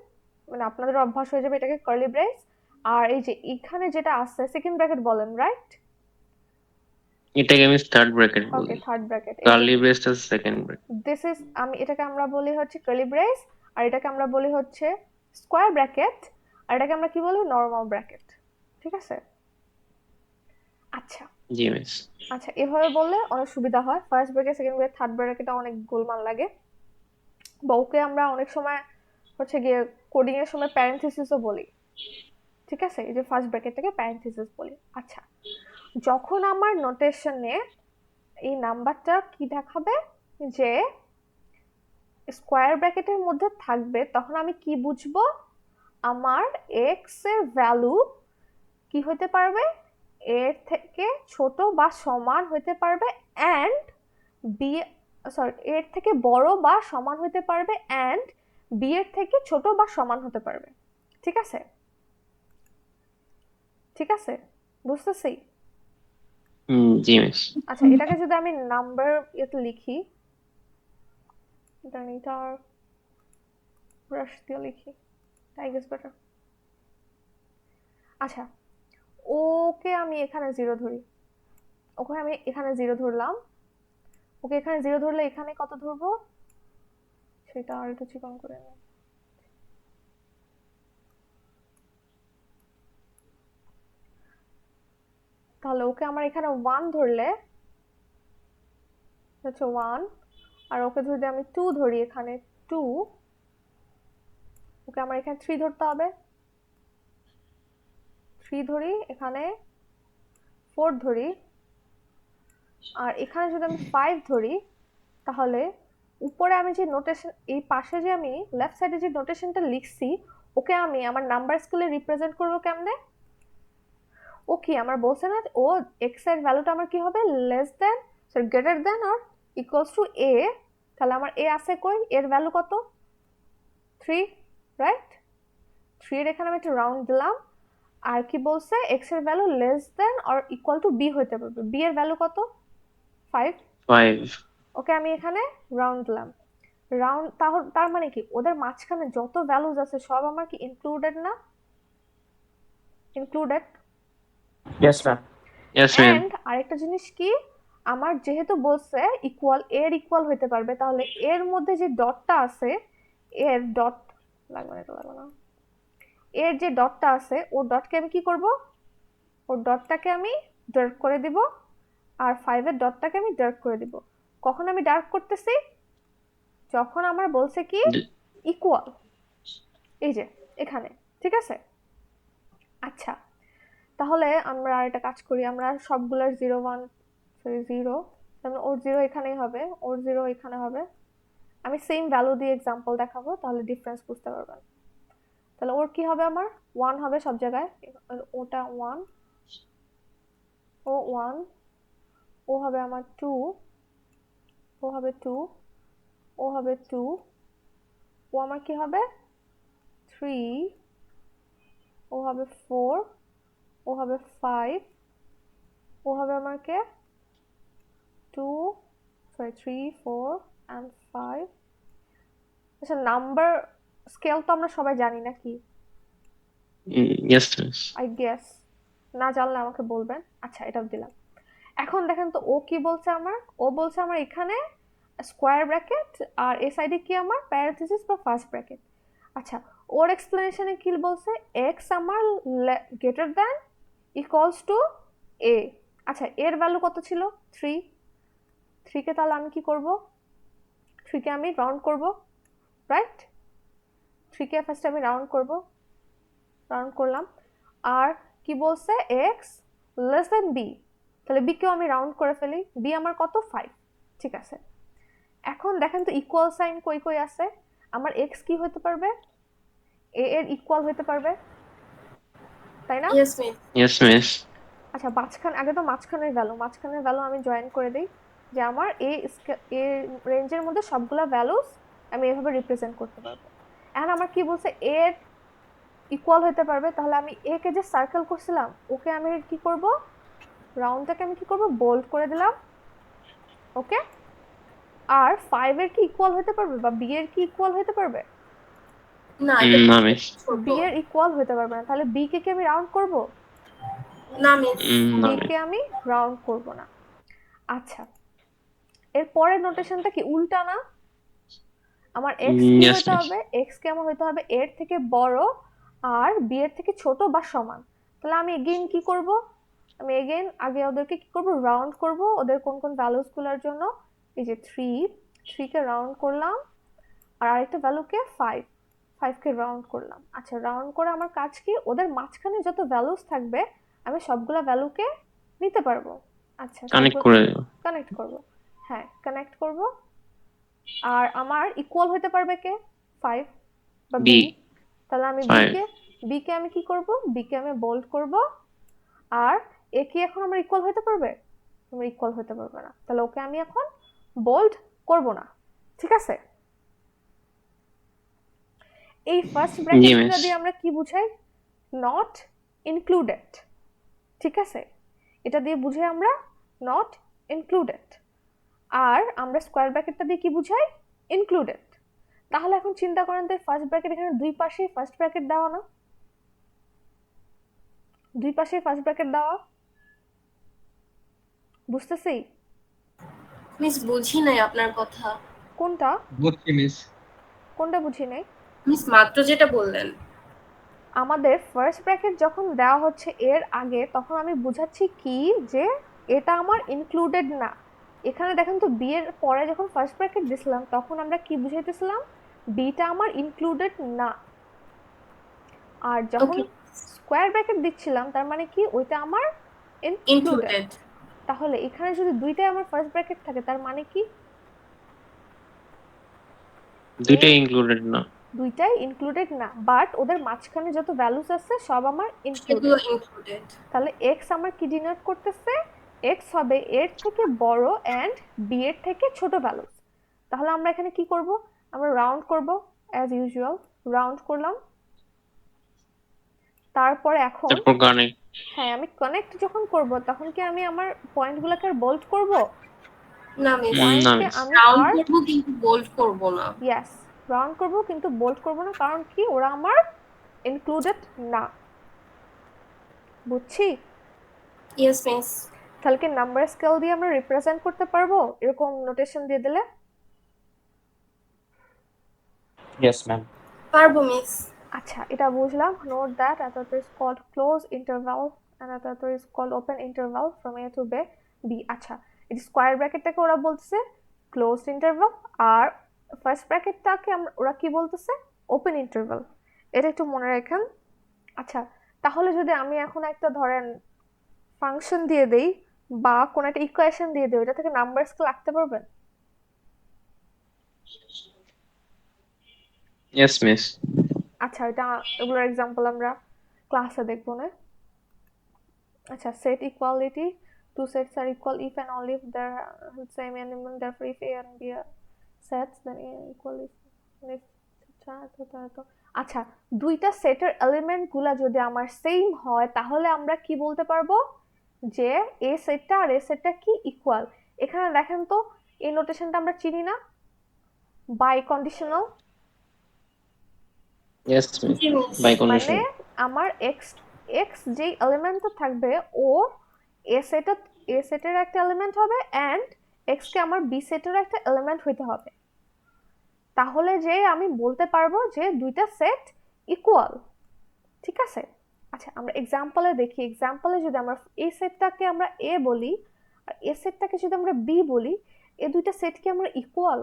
মানে আপনাদের অভ্যাস হয়ে যাবে এটাকে কার্লি ব্রেস। আর এই যে এখানে যেটা আছে সেকেন্ড ব্র্যাকেট বলেন, রাইট? এটাকে আমি স্টার্ট ব্র্যাকেট ওকে, বলি, থার্ড ব্র্যাকেট। কার্লি ব্রেসটা সেকেন্ড ব্র্যাকেট। দিস ইজ, আমি এটাকে আমরা বলি হচ্ছে কার্লি ব্রেস, আর এটাকে আমরা বলি হচ্ছে স্কোয়ার ব্র্যাকেট, আর এটাকে আমরা কি বলি, নরমাল ব্র্যাকেট, ঠিক আছে? আচ্ছা জি মিস। আচ্ছা, এভাবে বললে অনেক সুবিধা হয়। First bracket, second bracket, third ব্র্যাকেটে অনেক গোলমাল লাগে। বা ওকে আমরা অনেক সময় হচ্ছে গিয়ে কোডিং এর সময় প্যারেনথেসিসও বলি, ঠিক আছে? এই যে ফার্স্ট ব্র্যাকেটটাকে প্যারেনথেসিস বলি। আচ্ছা, যখন আমার নোটেশনে এই নাম্বারটা কি দেখাবে যে স্কোয়ার ব্র্যাকেটের মধ্যে থাকবে, তখন আমি কি বুঝবো? আমার এক্স এর ভ্যালু কি হতে পারবে, এর থেকে ছোট বা সমান হতে পারবে, অ্যান্ড বি, সরি, এর থেকে বড় বা সমান হতে পারবে, অ্যান্ড বি এর থেকে ছোট বা সমান হতে পারবে, ঠিক আছে? ঠিক আছে, বুঝতেছি? জি মিস। আচ্ছা, এটাকে যদি আমি নাম্বার এতে লিখি, এটা ব্রাশ দিয়ে লিখি, আই গেস বেটার। আচ্ছা, ওকে আমি এখানে 0 ধরি, ওকে আমি এখানে 0 ধরলাম, ওকে এখানে 0 ধরলে এখানে কত ধরবো সেটা আর একটু চিকন করে নিই। তাহলে ওকে আমার এখানে 1 ধরলে হচ্ছে 1, আর ওকে যদি আমি 2 ধরি এখানে 2, ওকে আমার এখানে 3 ধরতে হবে, 3 ধরি, এখানে 4 ধরি, আর এখানে যদি আমি 5 ধরি, তাহলে উপরে আমি যে নোটেশন, এই পাশে যে আমি লেফট সাইডে যে নোটেশনটা লিখছি, ওকে আমি আমার নাম্বার স্কেলে রিপ্রেজেন্ট করবো কেমনে? ও কি আমার বলছে না ও এক্স এর ভ্যালুটা আমার কি হবে, less than, sorry greater than or equals to A. তাহলে আমার এ আছে কই, এর ভ্যালু কত, 3, রাইট? 3 এর এখানে আমি একটা রাউন্ড দিলাম। আর কি বলছে, এক্স এর value less than or equal to b হতে পারবে, বি এর ভ্যালু কত, 5। 5। ওকে আমি এখানে রাউন্ড দিলাম। রাউন্ড তার মানে কি ওদের মাঝখানে যত ভ্যালুজ আছে সব আমার কি ইনক্লুডেড না? Included. Yes, ma'am. Yes, ma'am. And আরেকটা জিনিস কি, আমার যেহেতু বলছে ইকুয়াল এর ইকুয়াল হইতে পারবে, তাহলে এর মধ্যে যে ডটটা আছে, এর ডট লাগবে না, এটা লাগবে না, এর যে ডটটা আছে ওর ডটকে আমি কি করব, ওর ডটটাকে আমি ডার্ক করে দিব, আর 5 এর ডটটাকে আমি ডার্ক করে দিব। কখন আমি ডার্ক করতেছি? যখন আমার বলছে কি D- ইকুয়াল, এই যে এখানে, ঠিক আছে? আচ্ছা, তাহলে আমরা একটা কাজ করি, আমরা সবগুলোর 0 1 0, তাহলে ওর 0 এখানেই হবে, ওর 0 এখানে হবে। আমি সেম ভ্যালু দিয়ে এক্সাম্পল দেখাবো, তাহলে ডিফারেন্স বুঝতে পারবেন। তাহলে ওর কি হবে, আমার 1 হবে সব জায়গায়, ওটা 1, ও 1, ও হবে আমার 2, ও হবে 2, ও হবে 2, ও আমার কি হবে 3, ও হবে 4, ও হবে 5, ও হবে আমার কে 3 4 and 5। আচ্ছা, নাম্বার স্কেল তো আমরা সবাই জানি নাকি? Yes, miss. আই গেস, না জানলে আমাকে বলবেন। আচ্ছা, এটাও দিলাম। এখন দেখেন তো ও কি বলছে আমার, ও বলছে আমার এখানে স্কোয়ার ব্র্যাকেট আর এ সাইডে কি আমার প্যারেনথেসিস বা ফার্স্ট ব্র্যাকেট। আচ্ছা, ওর এক্সপ্লেনেশনে কি বলছে, এক্স আমার গ্রেটার দ্যান ইকুয়ালস টু এ। আচ্ছা, এর ভ্যালু কত ছিল 3, 3 কে তাহলে আমি কি করব, 3 কে আমি রাউন্ড করব, রাইট? 3 কে ফার্স্ট আমি রাউন্ড করব, রাউন্ড করলাম। আর কি বলছে, এক্স লেস দেন বি, তাহলে বি কেও আমি রাউন্ড করে ফেলি, বি আমার কত 5, ঠিক আছে? এখন দেখেন তো ইকুয়াল সাইন কই কই আছে, আমার এক্স কি হতে পারবে, এ এর ইকুয়াল হতে পারবে, তাই না? Yes miss. Yes, miss. আচ্ছা, আগে তো মাঝখানের ভ্যালু আমি জয়েন করে দিই, যে আমার এ রেঞ্জের মধ্যে সবগুলা ভ্যালুস আমি এভাবে রিপ্রেজেন্ট করতে পারবো। এখন আমার কি বলছে, এর ইকুয়াল হতে পারবে, তাহলে আমি এ কে যে সার্কেল করছিলাম ওকে আমি কি করব, রাউন্ডটাকে আমি কি করব, বোল্ড করে দিলাম, ওকে? আর 5 এর কি ইকুয়াল হতে পারবে বা বি এর কি ইকুয়াল হতে পারবে? না, এটা No, miss. ছোট। বি এর ইকুয়াল হতে পারবে না, তাহলে বি কে কি আমি রাউন্ড করব? না মিস। No, b miss. কে আমি রাউন্ড করব না। আচ্ছা, এর পরের নোটেশনটা কি উল্টা না? আমার এক্স কি Yes, হতে miss. হবে, এক্স কে আমার হতে হবে এর থেকে বড় আর বি এর থেকে ছোট বা সমান। তাহলে আমি এগেইন কি করব, আমি এগেইন আগে ওদেরকে কি করব, রাউন্ড করব, ওদের কোন কোন ভ্যালুস গুলোর জন্য, এই যে 3 কে রাউন্ড করলাম, আর আরেকটা ভ্যালুকে 5 কে রাউন্ড করলাম। আচ্ছা, রাউন্ড করে আমার কাজ কি, ওদের মাঝখানে যত ভ্যালুস থাকবে আমি সবগুলা ভ্যালুকে নিতে পারবো। আচ্ছা, Connect করে দেবো। কানেক্ট করব, হ্যাঁ কানেক্ট করব। আর আমার ইকুয়াল হতে পারবে কে, 5 বা B. বি, তাহলে আমি Five. বি কে আমি কি করব, বি কে আমি বোল্ড করব। আর এ কি এখন আমার ইকুয়াল হতে পারবে, আমার ইকুয়াল হতে পারবে না, তাহলে ওকে আমি এখন বোল্ড করব না, ঠিক আছে? এই ফার্স্ট ব্র্যাকেটটা miss. দিয়ে আমরা কি বুঝাই, নট ইনক্লুডেড, ঠিক আছে? এটা দিয়ে বুঝাই আমরা নট ইনক্লুডেড। আর আমরা স্কোয়ার ব্র্যাকেটটা দিয়ে কি বুঝাই, ইনক্লুডেড। তাহলে এখন চিন্তা করেন তো, ফার্স্ট ব্র্যাকেট এখানে দুই পাশেই ফার্স্ট ব্র্যাকেট দেওয়া না, দুই পাশেই ফার্স্ট ব্র্যাকেট দেওয়া, বুঝতেছি? মিস বুঝি নাই আপনার কথা। কোনটা বুঝছি মিস। কোনটা বুঝি নাই? মিস মাত্র যেটা বললেন। আমাদের ফার্স্ট ব্র্যাকেট যখন দেওয়া হচ্ছে এর আগে, তখন আমি বুঝাচ্ছি কি, যে এটা আমার ইনক্লুডেড না। এখানে দেখেন তো, বি এর পরে যখন ফার্স্ট ব্র্যাকেট দিছিলাম তখন আমরা কি বুঝাইতেছিলাম, বিটা আমার ইনক্লুডেড না। আর যখন ওকে, স্কোয়ার ব্র্যাকেট দিচ্ছিলাম তার মানে কি, ওইটা আমার ইনক্লুডেড। ইনক্লুডেড। তাহলে এখানে যদি দুইটাই আমার ফার্স্ট ব্র্যাকেট থাকে তার মানে কি, দুইটাই included না। দুইটাই ইনক্লুডেড না, বাট ওদের মাঝখানে যত ভ্যালুস আছে সব আমার ইনক্লুডেড। সেগুলো ইনক্লুডেড। তাহলে এক্স আমার কি ডিনোট করতেছে, এক্স হবে এর থেকে বড় এন্ড বি এর থেকে ছোট ভ্যালুস। তাহলে আমরা এখানে কি করব, আমরা রাউন্ড করব অ্যাজ ইউজুয়াল, রাউন্ড করলাম। তারপরে এখন তারপর connect. হ্যাঁ, আমি কানেক্ট যখন করব তখন কি আমি আমার পয়েন্টগুলোকে বোল্ড করব? না মিস না পয়েন্টকে মিস আমি রাউন্ড আর করব কিন্তু বোল্ড করব না। ইয়েস রাউন্ড করব কিন্তু বোল্ড করব না, কারণ কি ওরা আমার ইনক্লুডেড না। বুঝছি? Yes miss. তাহলে কি নাম্বার স্কেল দিয়ে আমরা রিপ্রেজেন্ট করতে পারবো এরকম নোটেশন দিয়ে দিলে? Yes, ma'am. পারবো মিস। আচ্ছা, এটা বুঝলাম। Note that another is called close interval and another is called open interval from a to b। আচ্ছা, এই স্কোয়ার ব্র্যাকেটটাকে ওরা বলতেছে ক্লোজড ইন্টারভাল, আর ফার্স্ট ব্র্যাকেটটাকে ওরা কি বলতেছে ওপেন ইন্টারভাল। এটা একটু মনে রাখেন। আচ্ছা, তাহলে যদি আমি এখন একটা ধরেন ফাংশন দিয়ে দেই বা কোন একটা ইকুয়েশন দিয়ে দেই, ওটা থেকে নাম্বার স্কেল আঁকতে পারবেন? Yes miss. আচ্ছা, এগুলোর এক্সাম্পল আমরা ক্লাসে দেখবো না। আচ্ছা, set equality, two sets are equal if and only if they are same element, therefore if a and b are sets then a equal if আচ্ছা, দুইটা সেটের এলিমেন্ট গুলা যদি আমার সেম হয় তাহলে আমরা কি বলতে পারবো যে এ সেটটা আর এ সেটটা কি ইকুয়াল। এখানে দেখেন তো এই নোটেশনটা আমরা চিনি না, বাই কন্ডিশনাল। ইয়েস মিস, জি মিস। বাই মানে কন্ডিশন। আমার এক্স যে এলিমেন্টটা থাকবে ও এ সেটের একটা এলিমেন্ট হবে এন্ড এক্স কে আমার বি সেটের একটা এলিমেন্ট হইতে হবে, তাহলে যে আমি বলতে পারবো যে দুইটা সেট ইকুয়াল। ঠিক আছে? আচ্ছা, আমরা এক্সাম্পলে দেখি। এক্সাম্পলে যদি আমরা এই সেটটাকে আমরা এ বলি আর এ সেটটাকে যদি আমরা বি বলি, এই দুইটা সেট কি আমরা equal?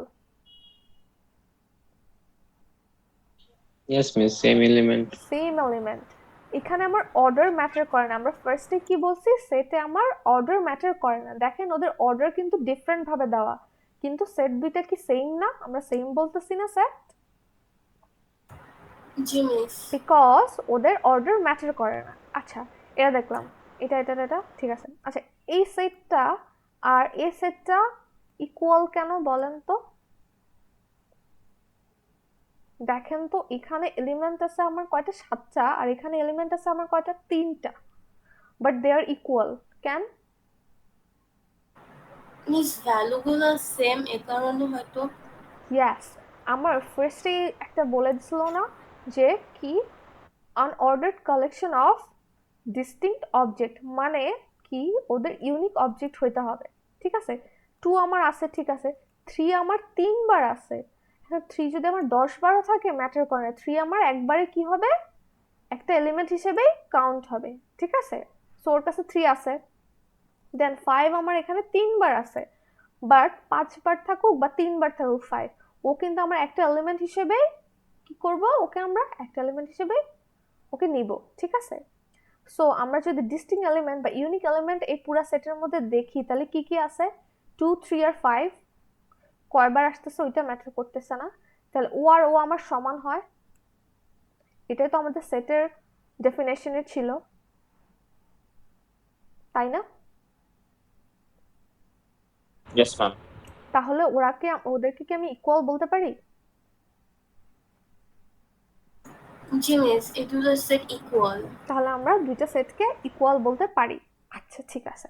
Yes miss, same element. Same element. এখানে আমার অর্ডার ম্যাটার করে না। আমরা ফার্স্টে কি বলছি, সেটে আমার অর্ডার ম্যাটার করে না। দেখেন ওদের অর্ডার কিন্তু ডিফারেন্ট ভাবে দেওয়া, কিন্তু সেট দুইটা কি সেম না? আমরা সেম বলতেছি না সেট, জি মিস। বিকজ ওদের অর্ডার ম্যাটার করে না। আচ্ছা, এটা দেখলাম, এটা ঠিক আছে। আচ্ছা, এই সেটটা আর এই সেটটা ইকুয়াল কেন বলেন তো? দেখেন তো এখানে এলিমেন্ট আছে আমার কয়টা, 7টা, আর এখানে এলিমেন্ট আছে আমার কয়টা, 3টা, বাট দে আর ইকুয়াল কেন? মিস ভ্যালুগুলো সেম, এ কারণে হয়তো। ইয়েস, আমার ফার্স্টে একটা বলে দিছিল না যে কি unordered collection of distinct object, মানে কি ওদের ইউনিক অবজেক্ট হইতে হবে। ঠিক আছে, 2 আমার আছে, ঠিক আছে, 3 আমার 3বার আছে। এখন 3 যদি আমার 10বারও থাকে ম্যাটার করে না, 3 আমার একবারে কি হবে, একটা এলিমেন্ট হিসেবেই কাউন্ট হবে। ঠিক আছে, সো ওর কাছে 3 আছে। দেন 5 আমার এখানে 3বার আছে, বাট 5বার থাকুক বা 3বার থাকুক 5, ও কিন্তু আমরা একটা এলিমেন্ট হিসেবে কি করব, ওকে আমরা একটা এলিমেন্ট হিসেবে ওকে নিব। ঠিক আছে, সো আমরা যদি ডিস্টিং এলিমেন্ট বা ইউনিক এলিমেন্ট এই পুরো সেটের মধ্যে দেখি, তাহলে কি কি আছে, 2 3 আর 5 কয়বার আসতেছে ওইটা ম্যাটার করতেছে না। তাহলে ও আর ও আমার সমান হয়, এটাই তো আমাদের সেটের ডেফিনেশনে ছিল, তাই না? Yes, ma'am. তাহলে ওদেরকে কি আমি ইকুয়াল বলতে পারি? জি মিস, এই দুটো সেট ইকুয়াল। তাহলে আমরা দুইটা সেটকে ইকুয়াল বলতে পারি। আচ্ছা, ঠিক আছে।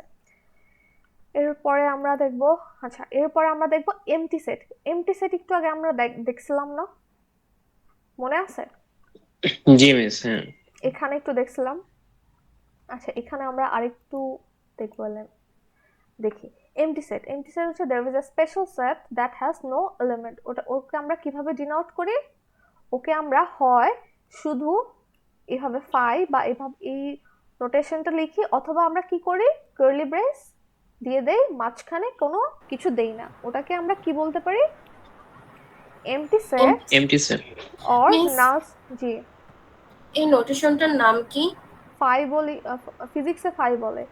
এরপরে আমরা দেখব, আচ্ছা এরপরে আমরা দেখব এমটি সেট। এমটি সেট একটু আগে আমরা দেখছিলাম না, মনে আছে? জি মিস, হ্যাঁ। এখানে একটু দেখছিলাম। আচ্ছা, এখানে আমরা আরেকটু দেখব, দেখি। এমটি সেট হচ্ছে there is a special set that has no element। ওকে আমরা কিভাবে ডিনোট করি? ওকে আমরা হয় শুধু এভাবে ফাই বা এভাবে এই নোটেশনটা লিখি, অথবা আমরা কি করি, কার্লি ব্রেস দিয়ে দেই, মাঝখানে কোনো কিছু দেই না। ওটাকে আমরা কি বলতে পারি, MT set MT set. Or Miss? নাল। জি, এই নোটেশনটার নাম কি? ফাই বলি, ফিজিক্সে ফাই বলে,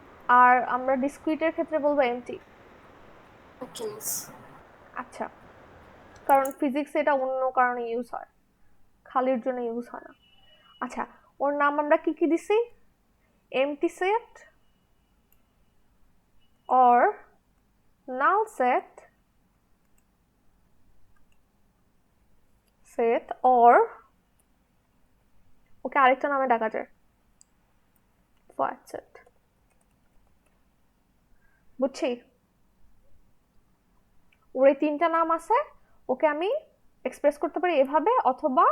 আর আমরা ডিসক্রিটের ক্ষেত্রে বলবো এমটি। ওকে মিস। আচ্ছা, কারণ ফিজিক্সে এটা অন্য কারণে ইউজ হয়, খালির জন্য ইউজ হয় না। আচ্ছা, ওর নাম আমরা কি কি দিছি, empty set or null set or, okay আরেকটা নামে ডাকা যায়, void set। বুঝছি? ওর এই তিনটা নাম আছে, ওকে আমি এক্সপ্রেস করতে পারি এভাবে অথবা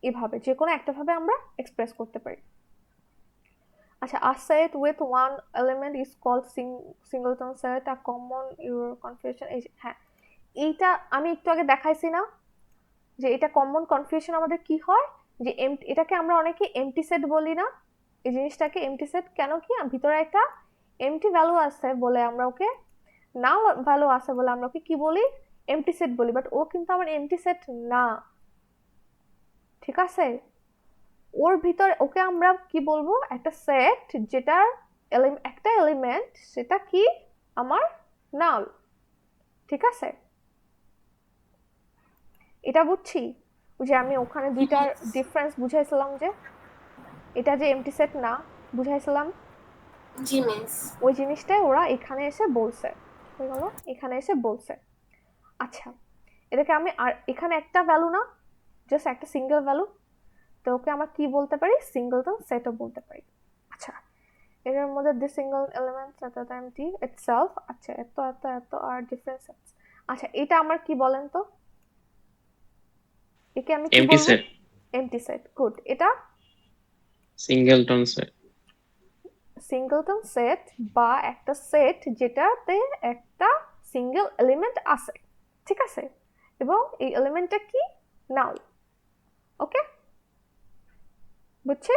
এভাবে, যে কোনো একটা ভাবে আমরা এক্সপ্রেস করতে পারি। আচ্ছা, a set with one element is called singleton set, a common your confusion এই হ্যাঁ, এইটা আমি একটু আগে দেখাইছি না যে এটা কমন কনফিউশন আমাদের কি হয়, যে এটাকে আমরা অনেকে এমটি সেট বলি না, এই জিনিসটাকে এমটি সেট কেন, কি ভিতরে একটা এমটি ভ্যালু আছে বলে আমরা ওকে, নাল ভ্যালু আছে বলে আমরা ওকে কি বলি, এমটি সেট বলি, বাট ও কিন্তু আমার এমটি সেট না, ঠিক আছে? ওর ভিতরে ওকে আমরা কি বলবো, একটা সেট যেটার একটা এলিমেন্ট সেটা কি আমার নাল, ঠিক আছে? এটা বুঝছি, ওই যে আমি ওখানে দুইটার ডিফারেন্স বুঝাইছিলাম, যে এটা যে এমটি সেট না বুঝাইছিলাম, জি মিস। ওই জিনিসটাই ওরা এখানে এসে বলছে, হয়ে গেল, এখানে এসে বলছে। আচ্ছা, এটাকে আমি, আর এখানে একটা ভ্যালু না, জাস্ট একটা সিঙ্গেল ভ্যালু, তো ওকে আমরা কি বলতে পারি, সিঙ্গলটন সেটও বলতে পারি। আচ্ছা, এর মধ্যে দি সিঙ্গল এলিমেন্টস এট আ টাইম টি ইটসেলফ, আচ্ছা এত এত এত আর ডিফারেন্ট সেটস। আচ্ছা, এটা আমার কি বলেন তো, একে আমি কি এমটি বলবো, সেট, এমটি সেট, গুড। এটা সিঙ্গেলটন সেট। সিঙ্গলটন সেট বা একটা সেট যেটাতে একটা সিঙ্গেল এলিমেন্ট আছে, ঠিক আছে, এবং এই এলিমেন্টটা কি, নাল। ওকে, বুঝছি?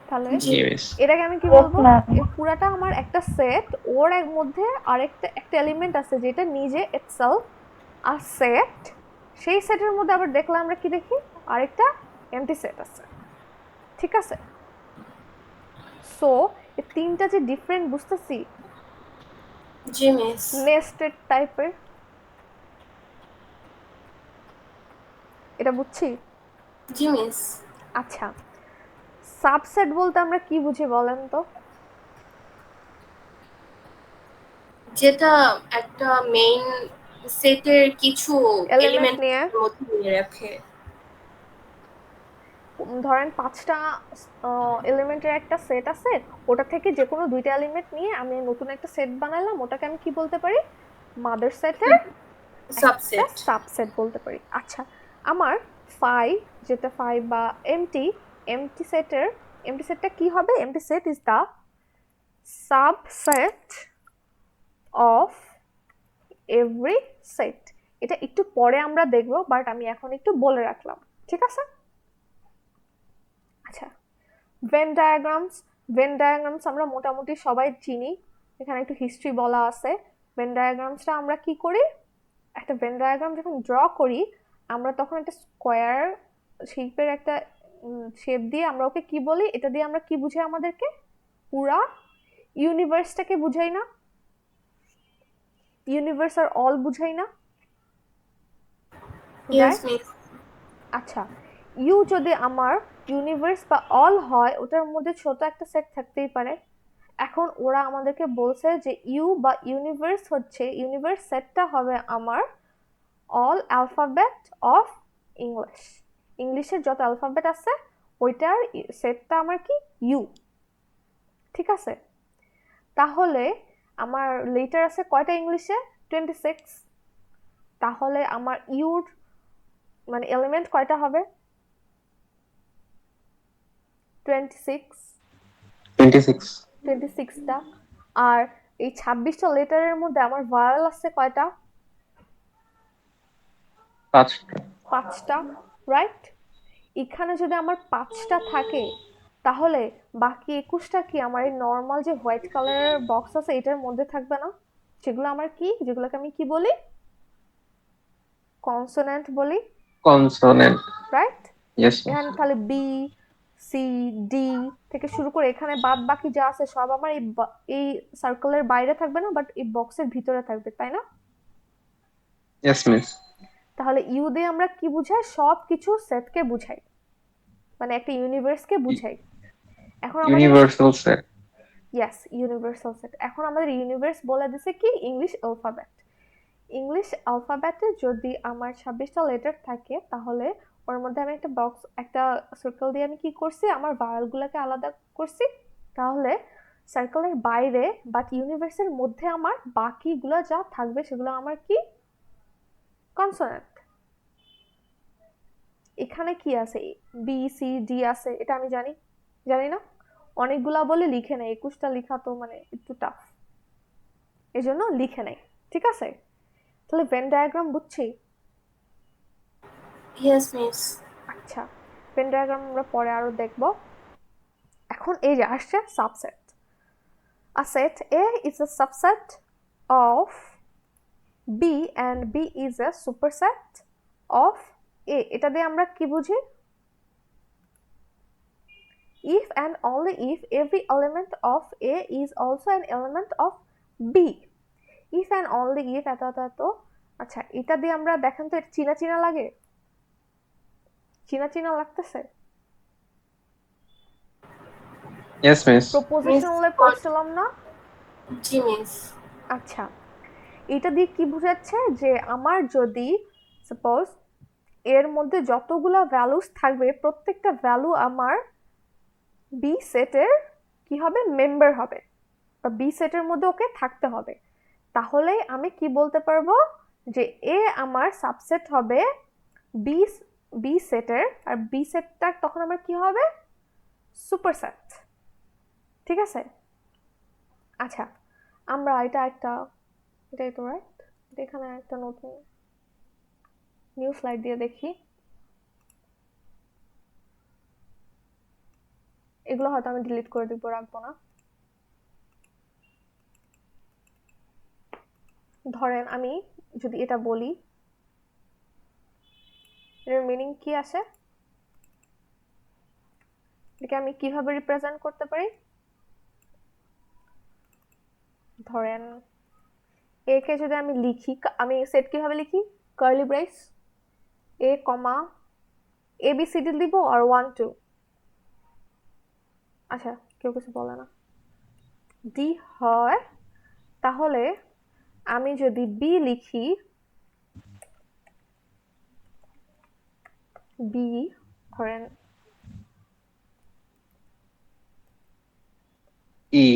তাহলে জি মিস। এটাকে আমি কি বলবো, এই পুরাটা আমার একটা সেট, ওর এর মধ্যে আরেকটা একটা এলিমেন্ট আছে যেটা নিজে ইটসেলফ আ সেট, সেই সেটের মধ্যে আবার দেখলাম আমরা কি দেখি, আরেকটা এমটি সেট আছে, ঠিক আছে? সো এই তিনটা যে ডিফারেন্ট বুঝতেছি, জি মিস। নেস্টেড টাইপের, এটা বুঝছি। জি মিস। আচ্ছা, সাবসেট বলতে আমরা কি বুঝি বলেন তো? যেটা একটা মেইন সেটের কিছু এলিমেন্ট এলিমেন্ট নিয়ে, মধ্যে নিয়ে রাখে। ধরেন 5টা এলিমেন্টের একটা সেট আছে, ওটা থেকে যে কোনো 2টা এলিমেন্ট নিয়ে আমি নতুন একটা সেট বানালাম, ওটাকে আমি কি বলতে পারি, মাদার সেটের সাবসেট। সাবসেট বলতে পারি। আচ্ছা, আমার ফাই, যেটা ফাই বা এমটি, এমটি সেটটা কি হবে, empty set is the subset of every set. এটা একটু পরে আমরা দেখব, বাট আমি এখন একটু বলে রাখলাম, ঠিক আছে? আচ্ছা, ভেন ডায়াগ্রামস আমরা মোটামুটি সবাই চিনি, এখানে একটু হিস্ট্রি বলা আছে। ভেন ডায়াগ্রামসটা আমরা কি করি, একটা ভেন ডায়াগ্রাম যখন ড্র করি, আমরা তখন একটা স্কোয়ার শেপের একটা শেপ দিয়ে আমরা ওকে কি বলি, এটা দিয়ে আমরা কি বুঝাই, আমাদেরকে পুরা ইউনিভার্সটাকে বুঝাই না, ইউনিভার্স আর অল বুঝাই না। Yes miss. আচ্ছা, ইউ যদি আমার ইউনিভার্স বা অল হয়, ওটার মধ্যে ছোট একটা সেট থাকতেই পারে। এখন ওরা আমাদেরকে বলছে যে ইউ বা ইউনিভার্স হচ্ছে, ইউনিভার্স সেটটা হবে আমার অল অ্যালফাবেট অফ ইংলিশ, ইংলিশের যত অ্যালফাবেট আছে ওইটার সেটটা আমার কি, ইউ, ঠিক আছে? তাহলে আমার লেটার আছে কয়টা ইংলিশে, 26, তাহলে আমার ইউর মানে এলিমেন্ট কয়টা হবে, 26টা। আর এই 26টা লেটারের মধ্যে আমার ভাওয়েল আছে কয়টা, 5টা, রাইট? এখানে যদি আমার 5টা থাকে, তাহলে বাকি 21টা কি আমার এই নর্মাল যে হোয়াইট কালারের বক্স আছে এটার মধ্যে থাকবে না? সেগুলো আমার কি, যেগুলোকে আমি কি বলি, কনসোনেন্ট বলি, কনসোনেন্ট। রাইট? ইয়েস। এখানে তাহলে বি, সি, ডি থেকে শুরু করে এখানে বাদ বাকি যা আছে সব আমার এই সার্কেলের বাইরে থাকবে না, বাট এই বক্সের ভিতরে থাকবে, তাই না? Yes miss. তাহলে ইউ দিয়ে আমরা কি বুঝাই, সব কিছু সেটকে বুঝাই, মানে একটা ইউনিভার্সকে বুঝাই। এখন আমাদের universal set. Yes, universal set. এখন আমাদের ইউনিভার্স বলে দিছে কি, ইংলিশ অ্যালফাবেট। ইংলিশ অ্যালফাবেটে যদি আমার 26টা লেটার থাকে, তাহলে ওর মধ্যে আমি একটা বক্স, একটা সার্কেল দিয়ে আমি কি করছি, আমার ভাওয়েলগুলোকে আলাদা করছি। তাহলে সার্কেলের বাইরে বাট ইউনিভার্সের মধ্যে আমার বাকিগুলো যা থাকবে সেগুলো আমার কি, কনসোনেন্ট। এখানে কি আছে? বি সি ডি আছে, এটা আমি জানি না। অনেকগুলা বলে লিখে নেই, 21টা লেখা তো মানে একটু টাফ, এই জন্য লিখে নেই। ঠিক আছে, তাহলে ভেন ডায়াগ্রাম বুঝছি। Yes miss. আচ্ছা, ভেন ডায়াগ্রাম আমরা পরে আরো দেখব। এখন এই যে আসছে subset. A set A is a subset of B and B is a superset of A. এটা দিয়ে আমরা কি বুঝি? If and only if every element of A is also an element of B. If and only if এত। আচ্ছা, এটা দিয়ে আমরা দেখেন তো, এটা চিনা লাগে? চিনা লাগতেছে? Yes, miss. প্রপোজিশনালে পড়ছিলাম না? জি মিস। আচ্ছা, এটা দিয়ে কি বোঝাচ্ছে যে আমার যদি সাপোজ এর মধ্যে যতগুলা ভ্যালুস থাকবে প্রত্যেকটা ভ্যালু আমার বি সেটের কি হবে? মেম্বার হবে, বা বি সেটের মধ্যে ওকে থাকতে হবে। তাহলে আমি কি বলতে পারবো যে এ আমার সাবসেট হবে বি সেটের, আর বি সেটটা তখন আমার কি হবে? সুপারসেট। ঠিক আছে। আচ্ছা, আমরা এটাই তো রাইট। এখানে একটা নতুন নিউ স্লাইড দিয়ে দেখি। এগুলো হয়তো আমি ডিলিট করে দিব, রাখবো না। ধরেন আমি যদি এটা বলি, এর মিনিং কি আসে? এটাকে আমি কিভাবে রিপ্রেজেন্ট করতে পারি? ধরেন এ কে যদি আমি লিখি, আমি সেট কিভাবে লিখি? Curly brace A comma A B C D দিব আর 1 2। আচ্ছা, কেউ কিছু বলে না। ডি হয়, তাহলে আমি যদি বি লিখি, বি ধরেন E.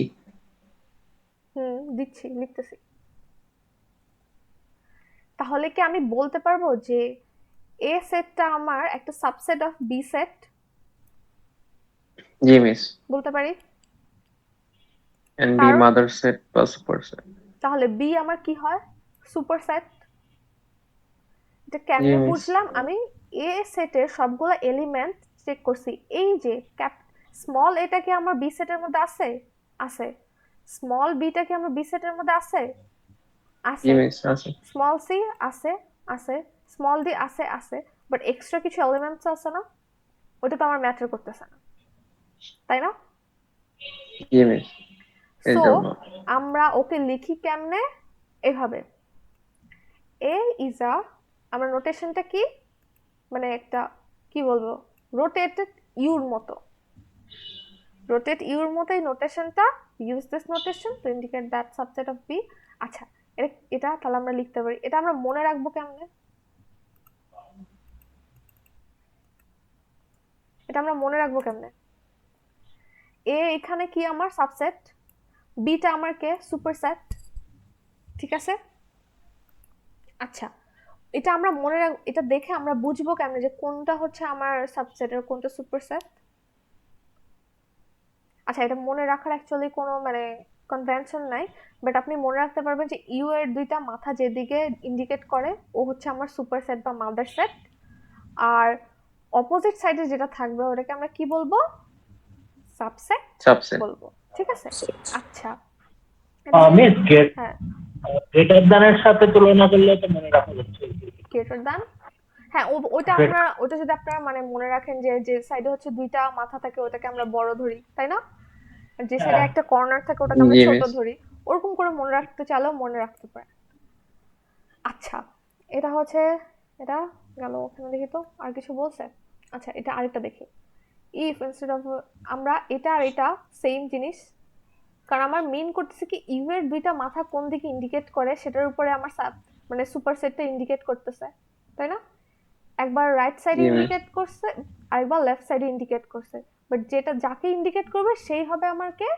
লিখতেছি। তাহলে কি আমি বলতে পারবো যে এ সেটটা আমার একটা subset of b set? G, miss. বলতে পারি। And B কারণ mother set plus superset. তাহলে বি আমার কি হয়? সুপারসেট। এটা জি, কেমনে miss. বুঝলাম? আমি এ সেটের সবগুলো এলিমেন্ট চেক করছি। এই যে স্মল এটা কি আমার বি সেটের মধ্যে আছে? স্মল বিটা কি আমার বি সেটের মধ্যে আছে? G, আছে। miss. আছে। স্মল সি আছে। স্মল ডি আছে, বাট এক্সট্রা কিছু এলিমেন্টস আছে না? ওটা তো আমার ম্যাটার করতেছে না, তাই না? G, miss. এর সো জন্য। আমরা ওকে লিখি কেমনে? এভাবে। এ ইজ আ, আমরা নোটেশনটা কি, মানে একটা কি বলবো, রোটেটেড ইউর মতো। রোটেট ইউর মতো এই নোটেশনটা, use this notation to indicate that subset of B. আচ্ছা, এটা তাহলে আমরা লিখতে পারি। এটা আমরা মনে রাখবো কেমনে? এ এখানে কি আমার সাবসেট, বিটা আমার কে সুপারসেট। ঠিক আছে। আচ্ছা, এটা আমরা এটা দেখে আমরা বুঝবো কেমনে যে কোনটা হচ্ছে আমার সাবসেট আর কোনটা সুপারসেট? আচ্ছা, এটা মনে রাখার অ্যাকচুয়ালি কোনো মানে কনভেনশন নাই, বাট আপনি মনে রাখতে পারবেন যে ইউ এর দুইটা মাথা যেদিকে ইন্ডিকেট করে ও হচ্ছে আমার সুপারসেট বা মাদার সেট, আর অপোজিট সাইডে যেটা থাকবে ওটাকে আমরা কি বলবো? সাবসেট বলবো। ঠিক আছে। আচ্ছা, মিস হ্যাঁ, গ্রেটার দ্যানের সাথে তুলনা করলে তো মনে রাখা যাচ্ছে। গ্রেটার দ্যান, হ্যাঁ ওটা যদি আপনারা মানে মনে রাখেন যে সাইডে হচ্ছে দুইটা মাথা থাকে ওটাকে আমরা বড় ধরি, তাই না? আর যে সাইডে একটা কর্নার থাকে ওটাকে আমরা জি, ছোট miss. ধরি। ওরকম করে মনে রাখতে চাইলেও মনে রাখতে পারে। আচ্ছা, এটা হচ্ছে, এটা গেল। ওখানে দেখি তো আর কিছু বলছে। আচ্ছা, এটা আরেকটা দেখি। ইফ ইনস্টেড অফ, আমরা এটা আর এটা সেম জিনিস, কারণ আমার মেইন করতেছে কি ইউ এর দুইটা মাথা কোন দিকে ইন্ডিকেট করে সেটার উপরে আমার মানে সুপারসেটটা ইন্ডিকেট করতেছে, তাই না? একবার রাইট সাইডে জি, miss. ইন্ডিকেট করছে, আরেকবার লেফট সাইডে ইন্ডিকেট করছে, বাট যাকে ইন্ডিকেট করবে সেই হবে আমার কে?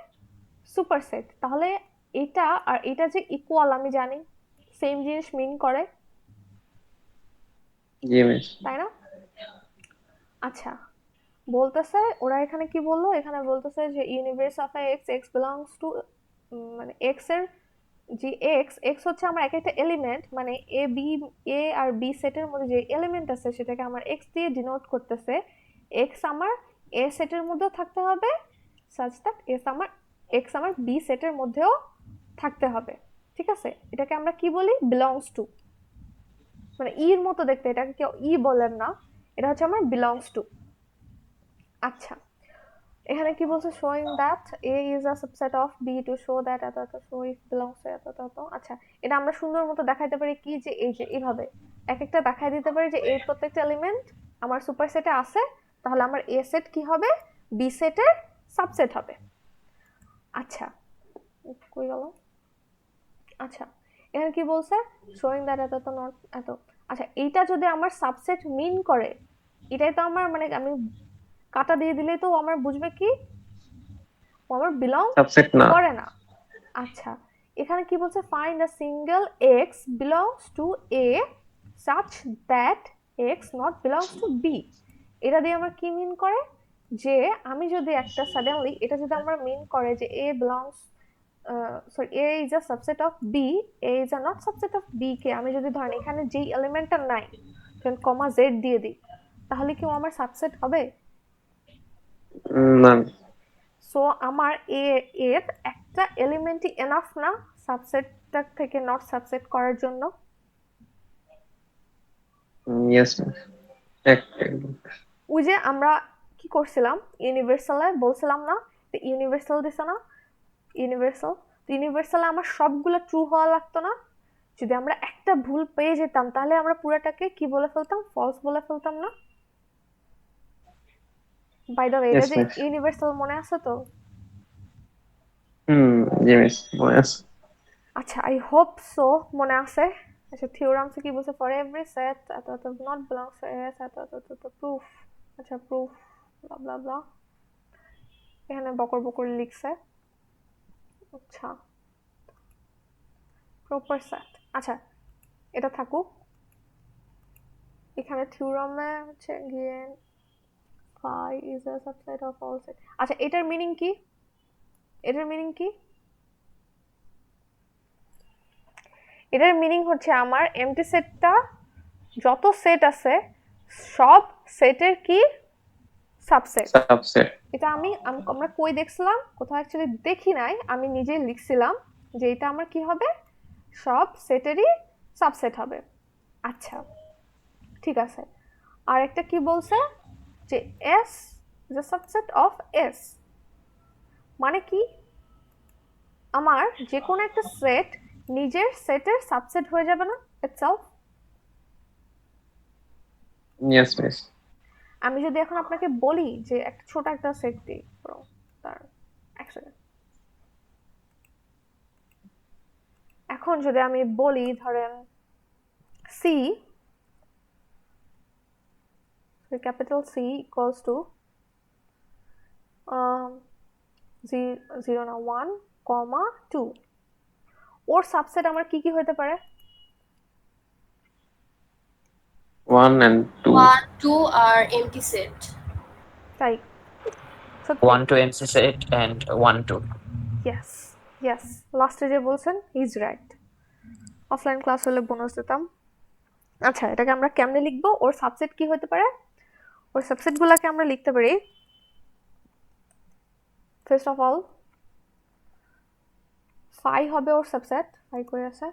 সুপারসেট। তাহলে এটা আর এটা যে ইকুয়াল, আমি জানি সেম জিনিস মিন করে। জি মিস। তাই না? আচ্ছা, বলতেছে ওরা এখানে কি বললো, এখানে বলতেছে যে universe of x, x belongs two, মানে এক্স এর যে এক্স, এক্স হচ্ছে আমার এক একটা এলিমেন্ট, মানে A B, A R B সেটের মধ্যে যে এলিমেন্ট আছে সেটাকে আমার এক্স দিয়ে ডিনোট করতেছে। এক্স আমার এ সেটের মধ্যেও থাকতে হবে, সাচ দ্যাট এক্স আমার বি সেটের মধ্যেও থাকতে হবে। ঠিক আছে, এটাকে আমরা কি বলি, বিলংস টু, মানে ইর মতো দেখতে, এটাকে কেউ ই বলেন না, এটা হচ্ছে আমার বিলংস টু। আচ্ছা, এখানে কি বলছে, showing that a is a subset of b to show that এত এত, শো ইফ বিলংস টু এত এত। আচ্ছা, এটা আমরা সুন্দর মতো দেখাইতে পারি কি, যে এই যে এইভাবে এক একটা দেখাই দিতে পারি যে এর প্রত্যেকটা এলিমেন্ট আমার সুপার সেটে আছে, তাহলে আমার এ সেট কি হবে, বি সেটের সাবসেট হবে। আচ্ছা, কই গেল? আচ্ছা, এখানে কি বলছে, শোয়িং দ্যাট এত এত নট এত। আচ্ছা, এইটা যদি আমার সাবসেট মিন করে, এটাই তো আমার, মানে আমি কাটা দিয়ে দিলেই তো আমার বুঝবে কি ও আমার বিলং সাবসেট না। করে না। আচ্ছা, এখানে কি বলছে, find a single x belongs to a such that x not belongs to b. এটা দিয়ে আমার কি মিন করে, যে আমি যদি একটা সাডেনলি, এটা যদি আমার মিন করে যে A belongs, sorry, A is a subset of B, A is a not subset of B কে আমি যদি ধরেন এখানে যেই এলিমেন্টটা নাই, ধরেন কমা জেড দিয়ে দিই, তাহলে কি ও আমার সাবসেট হবে? না। সো আমার এর একটা এলিমেন্টই এনাফ না সাবসেটটা থেকে নট সাবসেট করার জন্য? Yes miss. একটা। ওই যে আমরা কি করছিলাম, ইউনিভার্সালে বলছিলাম না, ইউনিভার্সাল দিছে না, ইউনিভার্সালে আমার সবগুলো ট্রু হওয়া লাগতো না? যদি আমরা একটা ভুল পেয়ে যেতাম তাহলে আমরা পুরোটাকে কি বলে ফেলতাম, ফলস বলে ফেলতাম না? বাই দ্য ওয়ে, এটা ইয়েস যে মিস। ইউনিভার্সাল মনে আছে তো? জি মিস, মনে আছে। আচ্ছা, আই হোপ সো মনে আছে। আচ্ছা, থিওরামসে কি বলছে, ফর এভরি সেট এত এত নট বিলংস টু এস এত এত এত প্রুফ। আচ্ছা, প্রুফ ব্লা ব্লা ব্লা, এখানে বকর বকর লিখছে। আচ্ছা, প্রপার সেট, আচ্ছা এটা থাকুক। এখানে থিওরামে হচ্ছে গিয়ে phi is a subset of all set। আচ্ছা, এটার মিনিং কি, এটার মিনিং কি? এটার মিনিং হচ্ছে আমার এমটি সেটটা, যত সেট আছে সব সেটের কি সাবসেট। সাবসেট। এটা আমরা কই দেখছিলাম, কোথাও অ্যাকচুয়ালি দেখি নাই, আমি নিজেই লিখছিলাম যে এটা আমার কি হবে, সব সেটেরই সাবসেট হবে। আচ্ছা, ঠিক আছে। আর একটা কি বলছে, যে S is a subset of S, মানে কি, আমার যে কোনো একটা সেট নিজের সেটের সাবসেট হয়ে যাবে না ইটসেলফ? Yes miss. আমি যদি এখন আপনাকে বলি যে একটা ছোট একটা সেট দিই, তার এক সেকেন্ড, এখন যদি আমি বলি ধরেন c, capital c equals to 0 না 1, 2, ওর সাবসেট আমার কি কি হতে পারে? 1 and 2। 1 2 R MT set. তাই? সত্যি? 1 to MC set and 1 to. Yes, yes, লাস্টে যে বলছেন ইজ রাইট। অফলাইন ক্লাস হলে বোনাস দিতাম। আচ্ছা, এটাকে আমরা কেমনে লিখবো, ওর সাবসেট কি হতে পারে? ওর সাবসেটগুলোকে আমরা লিখতে পারি, ফার্স্ট অফ অল ফাই হবে ওর সাবসেট, ফাই কই আছে,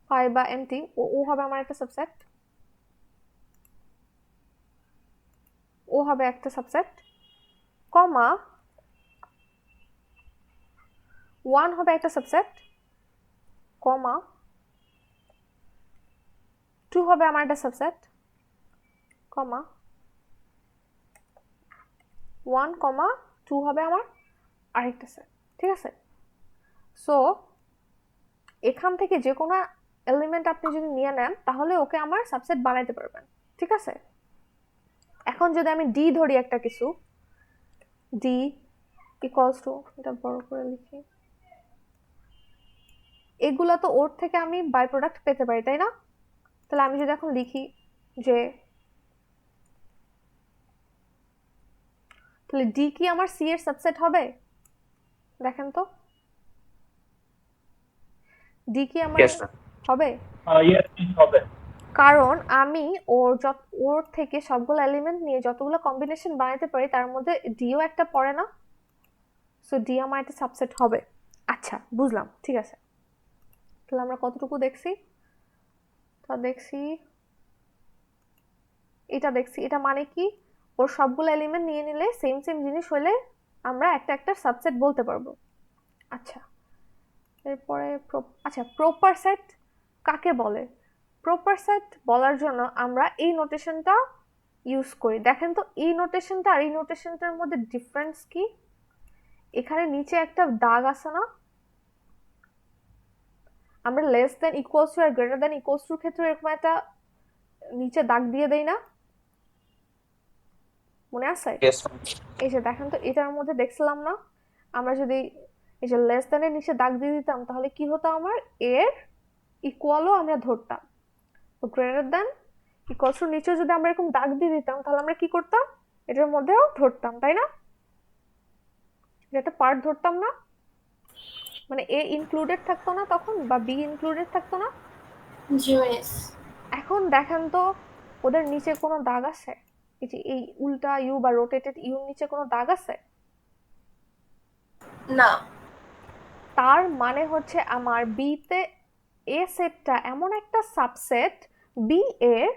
ফাই বা এমটি, ও হবে আমার একটা সাবসেট, ও হবে একটা সাবসেট, কমা 1 হবে একটা সাবসেট, কমা 2 হবে আমার একটা সাবসেট, কমা 1, 2 হবে আমার আরেকটা সেট। ঠিক আছে, সো এখান থেকে যে কোনো এলিমেন্ট আপনি যদি নিয়ে নেন তাহলে ওকে আমার সাবসেট বানাইতে পারবেন। ঠিক আছে, এখন যদি আমি ডি ধরি একটা কিছু, ডি ইকুয়ালস টু, এটা বড় করে লিখি, এগুলা তো ওর থেকে আমি বাই প্রোডাক্ট পেতে পারি তাই না? তাহলে আমি যদি এখন লিখি যে তাহলে ডি কি আমার সি এর সাবসেট হবে? দেখেন তো, ডি কি আমার Yes, ma'am. হবে? ইয়েস মিস হবে। কারণ আমি ওর থেকে সবগুলো এলিমেন্ট নিয়ে যতগুলো কম্বিনেশন বানাতে পারি তার মধ্যে ডিও একটা পড়ে না, সো ডি আমার একটা সাবসেট হবে। আচ্ছা, বুঝলাম, ঠিক আছে। তাহলে আমরা কতটুকু দেখছি? তা দেখছি, এটা দেখছি। এটা মানে কি, ওর সবগুলো এলিমেন্ট নিয়ে নিলে সেম সেম জিনিস হলে আমরা একটা একটা সাবসেট বলতে পারবো। আচ্ছা, এরপরে আচ্ছা, প্রপার সেট কাকে বলে? প্রপার সেট বলার জন্য আমরা এই নোটেশনটা ইউজ করি। দেখেন তো, এই নোটেশনটা আর এই নোটেশনটার মধ্যে ডিফারেন্স কি? এখানে নিচে একটা দাগ আছে না? আমরা লেস দেন ইকুয়ালস টু আর গ্রেটার দেন ইকুয়ালস টুর ক্ষেত্রে এরকম একটা নিচে দাগ দিয়ে দেই না? মনে আছে? Yes, ma'am. এই যে দেখেন তো, এটার মধ্যে দেখছিলাম না, আমরা যদি এই যে লেস দেনের নিচে দাগ দিয়ে দিতাম তাহলে কি হতো, আমার এর ইকুয়ালও আমরা ধরতাম। তো গ্রেটার দেন ইকুয়ালস টু নিচেও যদি আমরা এরকম দাগ দিয়ে দিতাম তাহলে আমরা কি করতাম, এটার মধ্যেও ধরতাম, তাই না? এটা পার্ট ধরতাম না, মানে এ ইনক্লুডেড থাকতো না তখন, বা বি ইনক্লুডেড থাকতো না। জি মিস। এখন দেখেন তো, ওদের নিচে কোনো দাগ আছে? এই যে এই উল্টা ইউ বা রোটেটেড ইউর নিচে কোনো দাগ আছে? না। তার মানে হচ্ছে আমার বিতে এ সেটটা এমন একটা সাবসেট বি এর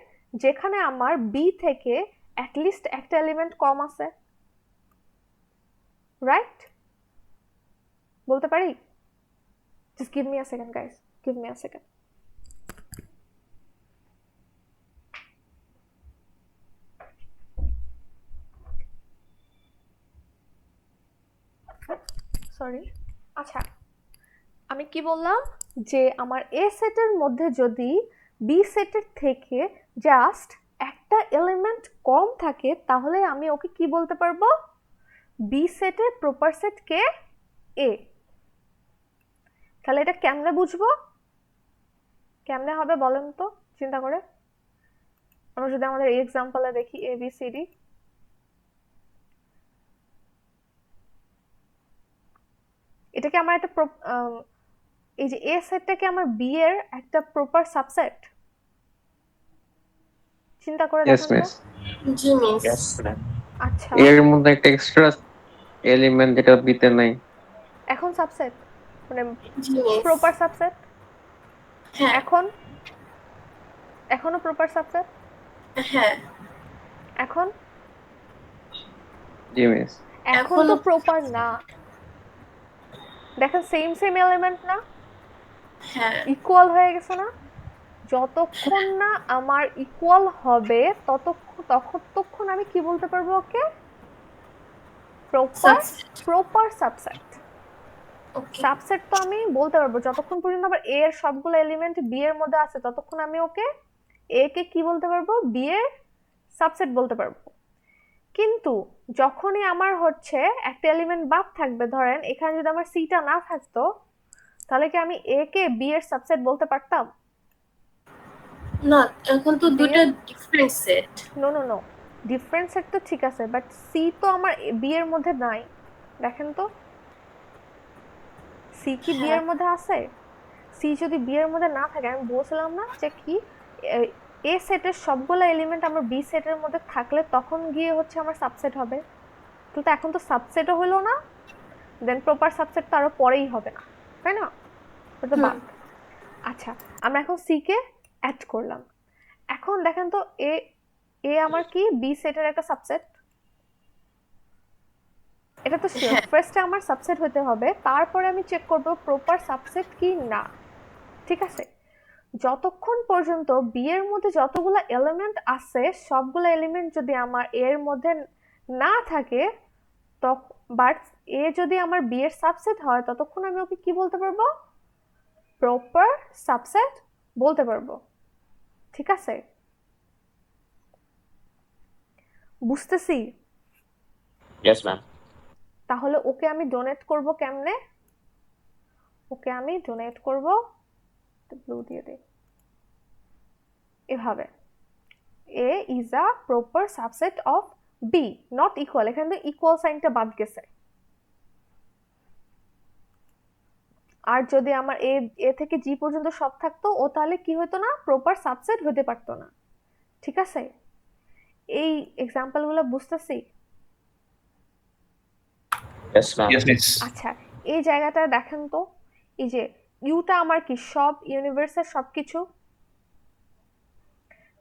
যেখানে আমার বি থেকে অ্যাটলিস্ট একটা এলিমেন্ট কম আছে, রাইট? বলতে পারি? Just give me a second guys, give me a second. Sorry. আচ্ছা, আমি কি বললাম, যে আমার এ সেটের মধ্যে যদি বি সেটের থেকে জাস্ট একটা এলিমেন্ট কম থাকে তাহলে আমি ওকে কি বলতে পারবো, বি সেটের প্রপার সেট কে এ। তাহলে এটা কেমনে বুঝবো, কেমনে হবে বলেন তো চিন্তা করে? আমরা যদি আমাদের এক্সাম্পলে দেখি এ বি সি ডি, এটাকে আমার একটা এই যে এ সেটটাকে আমার বি এর একটা প্রপার সাবসেট, চিন্তা করে ইয়েস দেখেন তো। মিস। জি মিস। Yes, ma'am. আচ্ছা, এর মধ্যে একটা এক্সট্রা এলিমেন্ট যেটা বিতে নাই। এখন সাবসেট মানে জি মিস। Proper subset. হ্যাঁ। এখন এখনো প্রপার সাবসেট। হ্যাঁ। এখন জি মিস। এখন তো প্রপার না। দেখেন সেম সেম এলিমেন্ট না, হ্যাঁ। ইকুয়াল হয়ে গেছে না? যতক্ষণ না আমার ইকুয়াল হবে ততক্ষণ আমি কি বলতে পারবো ওকে, প্রপার সাবসেট। ওকে। সাবসেট তো আমি বলতে পারবো যতক্ষণ পর্যন্ত আমার এ এর সবগুলো এলিমেন্ট বি এর মধ্যে আছে, ততক্ষণ আমি ওকে এ কে কি বলতে পারবো, বি এর সাবসেট বলতে পারবো। কিন্তু যখনই আমার হচ্ছে একটা এলিমেন্ট বাদ থাকবে, ধরেন এখানে যদি আমার সিটা না থাকতো তাহলে কি আমি এ কে বি এর সাবসেট বলতে পারতাম? না, এখন তো দুটো different set. No no no, different set তো ঠিক আছে, বাট সি তো আমার বি এর মধ্যে নাই। দেখেন তো, সি কি বি এর মধ্যে আছে? সি যদি বি এর মধ্যে না থাকে, আমি বলছিলাম না যে কি এ সেটের সবগুলো এলিমেন্ট আমার বি সেটের মধ্যে থাকলে তখন গিয়ে হচ্ছে আমার সাবসেট হবে। তো এখন তো সাবসেটও হলো না, দেন প্রপার সাবসেট তো আরো পরেই হবে না, তাই না? তো বাদ। আচ্ছা, আমরা এখন সি কে অ্যাড করলাম। এখন দেখেন তো, এ এ আমার কি বি সেটের একটা সাবসেট? এটা তো শিওর, ফার্স্টে আমার সাবসেট হতে হবে, তারপরে আমি চেক করব প্রপার সাবসেট কি না, ঠিক আছে? যতক্ষণ পর্যন্ত বি এর মধ্যে যতগুলো এলিমেন্ট আছে সবগুলো এলিমেন্ট যদি আমার এর মধ্যে না থাকে, বাট এ যদি আমার বি এর সাবসেট হয়, ততক্ষণ আমি ওকে কি বলতে পারবো, প্রপার সাবসেট বলতে পারবো, ঠিক আছে? বুঝতেছি? Yes, ma'am. তাহলে ওকে আমি ডোনেট করব কেমনে? ওকে আমি ডোনেট করব, ব্লু দিয়ে দিই, এভাবে। A is a proper subset of B, not equal, এখানে তো ইকুয়াল সাইনটা বাদ গেছে। আর যদি আমার এ থেকে জি পর্যন্ত সব থাকতো, ও তাহলে কি হতো না, প্রপার সাবসেট হতে পারতো না। ঠিক আছে, এই এক্সাম্পল গুলো বুঝতেছি? Yes, ma'am. Yes, miss. আচ্ছা, এই জায়গাটা দেখেন তো, এই যে ইউটা আমার কি সব ইউনিভার্সের সবকিছু,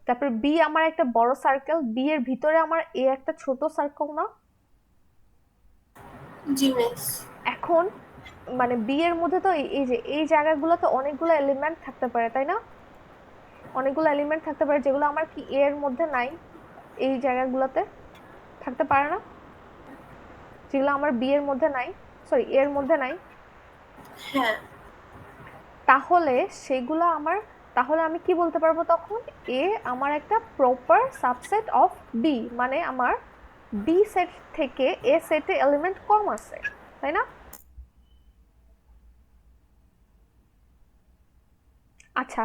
তারপর বি আমার একটা বড় সার্কেল, বি এর ভিতরে আমার এ একটা ছোট সার্কেল না? জি মিস। এখন মানে বি এর মধ্যে তো এই যে এই জায়গাগুলোতে অনেকগুলো এলিমেন্ট থাকতে পারে, তাই না? অনেকগুলো এলিমেন্ট থাকতে পারে যেগুলো আমার কি এ এর মধ্যে নাই, এই জায়গাগুলোতে থাকতে পারে না, যেগুলো আমার বি এর মধ্যে নাই, সরি এর মধ্যে নাই। হ্যাঁ। তাহলে সেগুলো আমার, তাহলে আমি কি বলতে পারবো তখন, এ আমার একটা প্রপার সাবসেট অফ বি, মানে আমার বি সেট থেকে এ সেটে এলিমেন্ট কম আছে, তাই না? আচ্ছা,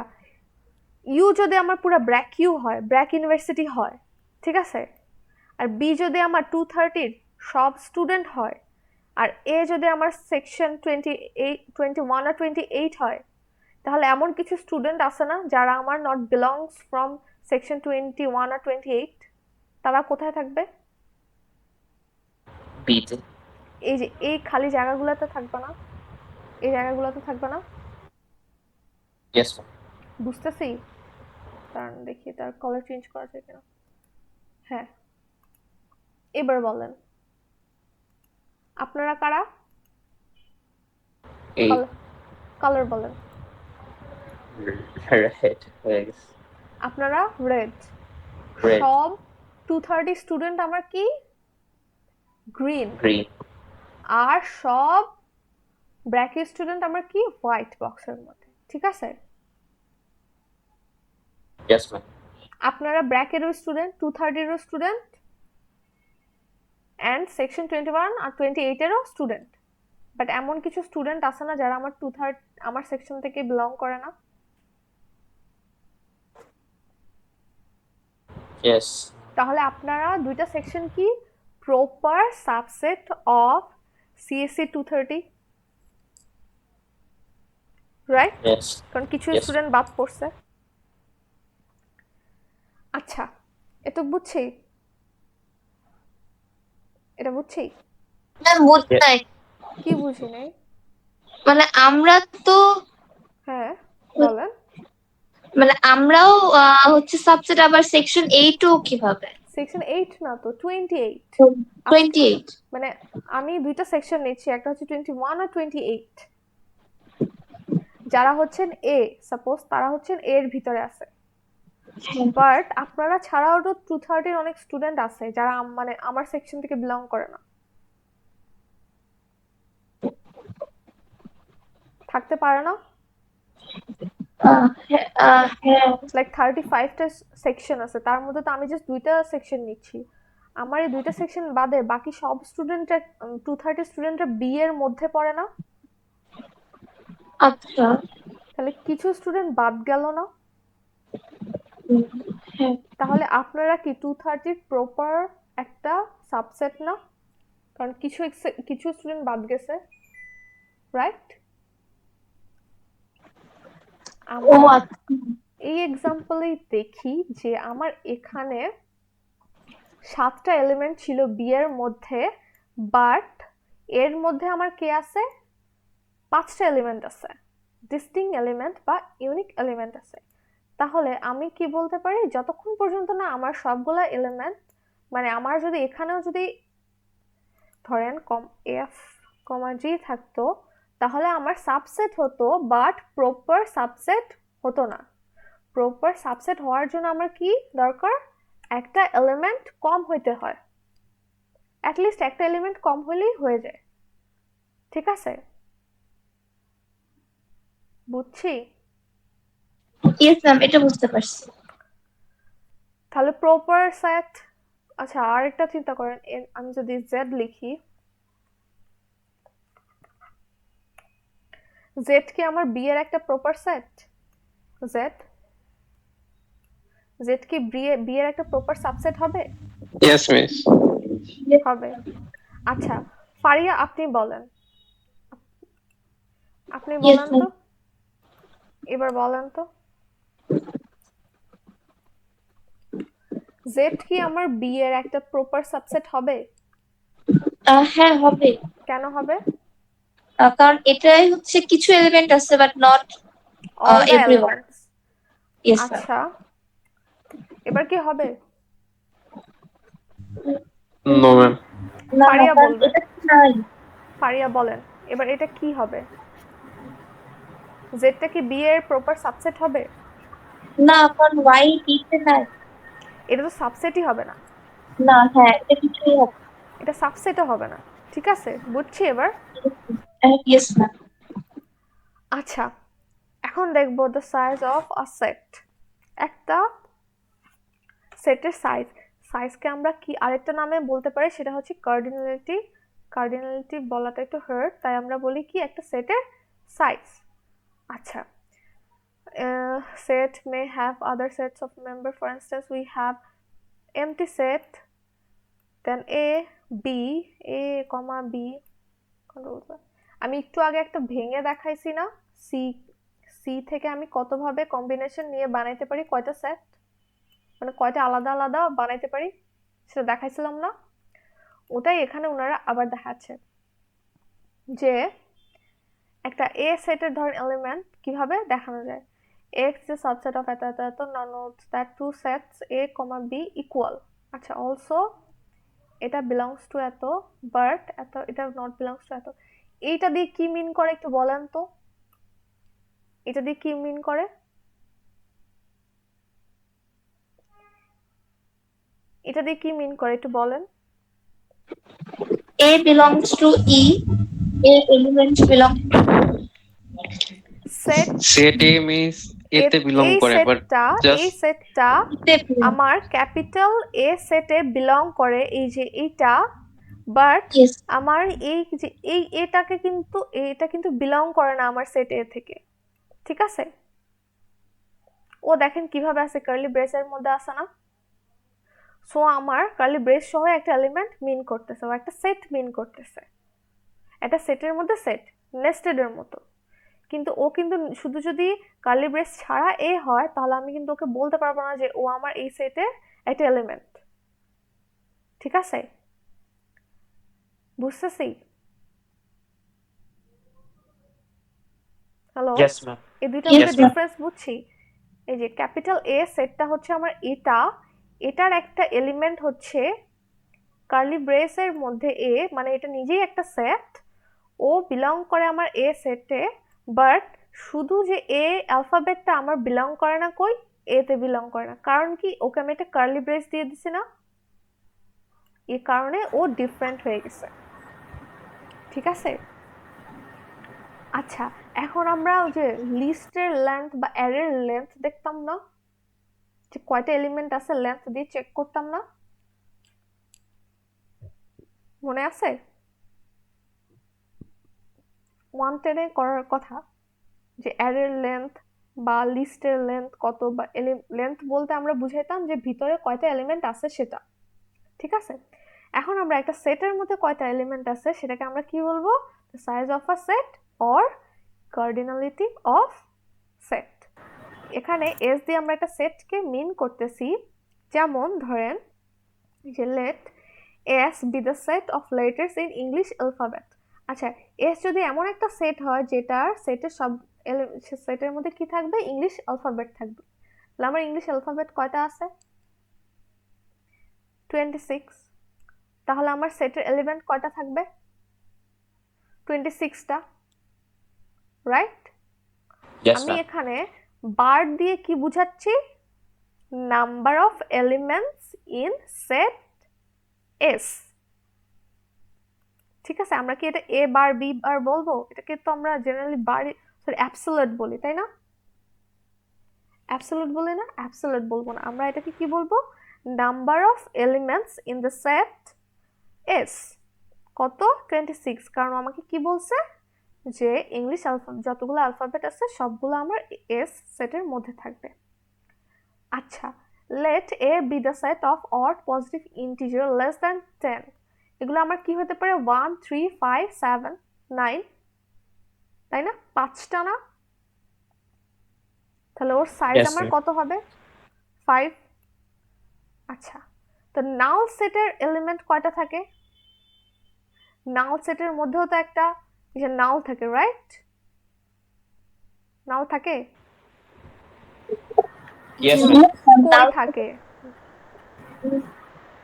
ইউ যদি আমার পুরো ব্র্যাক ইউ হয়, ব্র্যাক ইউনিভার্সিটি হয়, ঠিক আছে, আর বি যদি আমার 230 সব স্টুডেন্ট হয়, আর এ যদি আমার সেকশন 21 আর 28 হয়, তাহলে এমন কিছু স্টুডেন্ট আছে না যারা আমার নট বিলংস ফ্রম সেকশন 21 আর 28, তারা কোথায় থাকবে? B তে। এই যে এই খালি জায়গাগুলোতে থাকবে না, এই জায়গাগুলোতে থাকবে না? Yes, ma'am. বুঝতেছি? কারণ দেখি তার কালার চেঞ্জ করা যায় কিনা। হ্যাঁ, এবার বলেন আপনারা কারা? A. কালার বলেন। Red. Yes. আপনারা রেড। Red. সব 230 স্টুডেন্ট আমার কি গ্রিন, Green. আর সব ব্র্যাকেট স্টুডেন্ট আমার কি হোয়াইট বক্সের মধ্যে, ঠিক আছে? Yes, ma'am. আপনারা ব্র্যাকেটের স্টুডেন্ট, 230 এর স্টুডেন্ট, এন্ড সেকশন 21 আর 28 এরও স্টুডেন্ট। বাট এমন কিছু স্টুডেন্ট আছে না যারা আমার 230 আমার সেকশন থেকে বিলং করে না? Yes. তাহলে আপনারা দুইটা সেকশন কি proper subset of CSC 230, right? Yes. কারণ কিছু Yes. স্টুডেন্ট বাদ পড়ছে। আচ্ছা, এটা বুঝছি, এটা বুঝছি। ম্যাম বুঝতে নাই। কি বুঝি নাই? মানে আমরা তো হ্যাঁ বলেন। মানে আমরাও হচ্ছে সাবসেট, আবার সেকশন 8 ও কিভাবে? সেকশন 8 না তো 28। 28। মানে আমি দুইটা সেকশন নিচ্ছি, একটা হচ্ছে 21 আর 28। যারা হচ্ছেন এ, সাপোজ তারা হচ্ছেন এর ভিতরে আছে, বাট আপনারা ছাড়াও তো 230 অনেক স্টুডেন্ট আছে যারা মানে আমার সেকশন থেকে বিলং করে না, থাকতে পারে না? লাইক 35টা সেকশন আছে, তার মধ্যে তো আমি জাস্ট দুইটা সেকশন নিচ্ছি। আমার এই দুইটা সেকশন বাদে বাকি সব স্টুডেন্টরা 230 স্টুডেন্টরা বি এর মধ্যে পড়ে না? আচ্ছা। তাহলে কিছু স্টুডেন্ট বাদ গেল না? হ্যাঁ। তাহলে আপনারা কি 230 প্রপার একটা সাবসেট না? কারণ কিছু স্টুডেন্ট বাদ গেছে, রাইট? ও আমরা আচ্ছা। এই এক্সাম্পলেই দেখি যে আমার এখানে 7টা এলিমেন্ট ছিল বি এর মধ্যে, বাট এর মধ্যে আমার কে আছে, 5টা এলিমেন্ট আছে, ডিস্টিংক্ট এলিমেন্ট বা ইউনিক এলিমেন্ট আছে। তাহলে আমি কি বলতে পারি, যতক্ষণ পর্যন্ত না আমার সবগুলা এলিমেন্ট, মানে আমার যদি এখানেও যদি ধরেন এফ কমা জি থাকতো, তাহলে আমার সাবসেট হতো, বাট প্রপার সাবসেট হতো না। প্রপার সাবসেট হওয়ার জন্য আমার কি দরকার, একটা এলিমেন্ট কম হইতে হয়, অ্যাটলিস্ট একটা এলিমেন্ট কম হলেই হয়ে যায়, ঠিক আছে? বুঝছি? ইয়েস ম্যাম, এটা বুঝতে পারছি। তাহলে প্রপার সেট। আচ্ছা, আরেকটা চিন্তা করেন, আমি যদি জেড লিখি, জেড কি আমার বি এর একটা প্রপার সেট? জেড জেড কি বি এর একটা প্রপার সাবসেট হবে? Yes, miss. হবে। আচ্ছা, ফারিয়া আপনি বলেন। আপনি Yes, বলেন তো, ma'am. এবার বলেন তো, জেড কি আমার বি এর একটা প্রপার সাবসেট হবে? হ্যাঁ হবে, কেন হবে? কারণ এটাই হচ্ছে কিছু এলিমেন্ট আছে but not all the everyone. Elements. Yes ma'am. আচ্ছা, এবার কি হবে? No, ma'am. না ফারিয়া কারণ বলবে। এটা নাই। ফারিয়া বলেন, এবার এটা কি হবে? জেডটা কি বি এর প্রপার সাবসেট হবে? না কারণ ওয়াই তে নাই। এটা তো সাবসেটই হবে না, না হ্যাঁ এটা কিছুই হবে। এটা সাবসেটও হবে না। ঠিক আছে, বুঝছি এবার। Yes ma'am. আচ্ছা, এখন দেখবো the size of a set. একটা সেটের সাইজকে আমরা কি আরেকটা নামে বলতে পারি, সেটা হচ্ছে কার্ডিনালিটি। কার্ডিনালিটি বলাটা একটু হার্ড, তাই আমরা বলি কি একটা সেটের সাইজ। আচ্ছা, set may have other sets of member. For instance, we have empty set, then b comma b। আমি একটু আগে একটা ভেঙে দেখাইছি না, সি থেকে আমি কতভাবে কম্বিনেশন নিয়ে বানাইতে পারি, কয়টা সেট, মানে কয়টা আলাদা আলাদা বানাইতে পারি, সেটা দেখাইছিলাম না? ওটাই এখানে ওনারা আবার দেখাচ্ছে যে একটা এ সেটের ধরেন এলিমেন্ট কিভাবে দেখানো যায়। x is a subset of এত এত এত notes that two sets a, b equal। আচ্ছা, also এটা belongs to এত, but এত এটা not belongs to এত। এইটা দিয়ে কি মিন করে একটু বলেন তো, এটা দিয়ে কি মিন করে? এটা দিয়ে কি মিন করে একটু বলেন। A belongs to E, A element belongs to set Set A means এতে belong এই করে, but সেটটা E তে belong. আমার ক্যাপিটাল এ সেটে বিলং করে, এই যে এইটা, বাট Yes. আমার এই যে এটাকে কিন্তু এটা কিন্তু বিলং করে না আমার সেট এ থেকে। ঠিক আছে, ও দেখেন কিভাবে আছে, কার্লি ব্রেসের মধ্যে আছে না? সো আমার কার্লি ব্রেস সহ একটা এলিমেন্ট মিন করতেছে, ও একটা সেট মিন করতেছে, একটা সেটের মধ্যে সেট, নেস্টেড এর মতো। কিন্তু ও কিন্তু শুধু যদি কার্লি ব্রেস ছাড়া এ হয়, তাহলে আমি কিন্তু ওকে বলতে পারবো না যে ও আমার এই সেটের একটা এলিমেন্ট। ঠিক আছে, বুঝতেছি? Hello, Yes, ma'am. এই দুইটার Yes, মধ্যে ma'am. ডিফারেন্স বুঝছি। এই যে ক্যাপিটাল এ সেটটা হচ্ছে আমার এটার একটা এলিমেন্ট হচ্ছে কার্লি ব্রেসের মধ্যে এ, মানে এটা নিজেই একটা সেট, ও বিলং করে আমার এ সেটে, বাট শুধু যে এ অ্যালফাবেটটা আমার বিলং করে না, কই এতে বিলং করে না। কারণ কি, ওকে আমি একটা কার্লি ব্রেস দিয়ে দিছি না, এই কারণে ও ডিফারেন্ট হয়ে গেছে। ঠিক আছে, আচ্ছা, এখন আমরা ওই যে লিস্টের লেন্থ বা অ্যারের লেন্থ দেখতাম না, যে কয়টা এলিমেন্ট আছে লেন্থ দিয়ে চেক করতাম না, মনে আছে? 110 এ করার কথা, যে অ্যারের লেন্থ বা লিস্টের লেন্থ কত, বা লেন্থ বলতে আমরা বুঝাইতাম যে ভিতরে কয়টা এলিমেন্ট আছে সেটা। ঠিক আছে, এখন আমরা একটা সেটের মধ্যে কয়টা এলিমেন্ট আছে সেটাকে আমরা কি বলবো, size of a set or cardinality of set. এখানে এস দিয়ে আমরা একটা সেটকে মিন করতেছি, যেমন ধরেন যে let s be the set of letters in English alphabet. আচ্ছা, এস যদি এমন একটা সেট হয় যেটার সেটের সব সেটের মধ্যে কি থাকবে, ইংলিশ অ্যালফাবেট থাকবে, তাহলে আমার ইংলিশ অ্যালফাবেট কয়টা আছে? 26। তাহলে আমার সেটের এলিমেন্ট কয়টা থাকবে? 26টা, রাইট? Yes, আমি ma'am. এখানে বার দিয়ে কি বুঝাচ্ছি, number of elements in set S. ঠিক আছে, আমরা কি এটা এ বার বি বার বলবো? এটাকে তো আমরা জেনারেলি বার সরি অ্যাবসোলিউট বলি, তাই না? অ্যাবসোলিউট বলি না, অ্যাবসোলিউট বলবো না, আমরা এটাকে কি বলবো, number of elements in the set S. কত? 26, কারণ আমাকে কি বলছে যে ইংলিশ যতগুলো অ্যালফাবেট আছে সবগুলো আমার এস সেটের মধ্যে থাকবে। আচ্ছা, let a be the set of odd positive integer less than 10. এগুলো আমার কি হতে পারে 1 3 5 7 9, তাই না? 5টা না? তাহলে ওর সাইজ Yes, আমার ma'am. কত হবে 5। আচ্ছা, তো নাল সেটের এলিমেন্ট কয়টা থাকে? নাল সেটের মধ্যেও তো একটা এই যে নাল থাকে, রাইট? নাল থাকে? Yes, জি। ma'am. কই থাকে?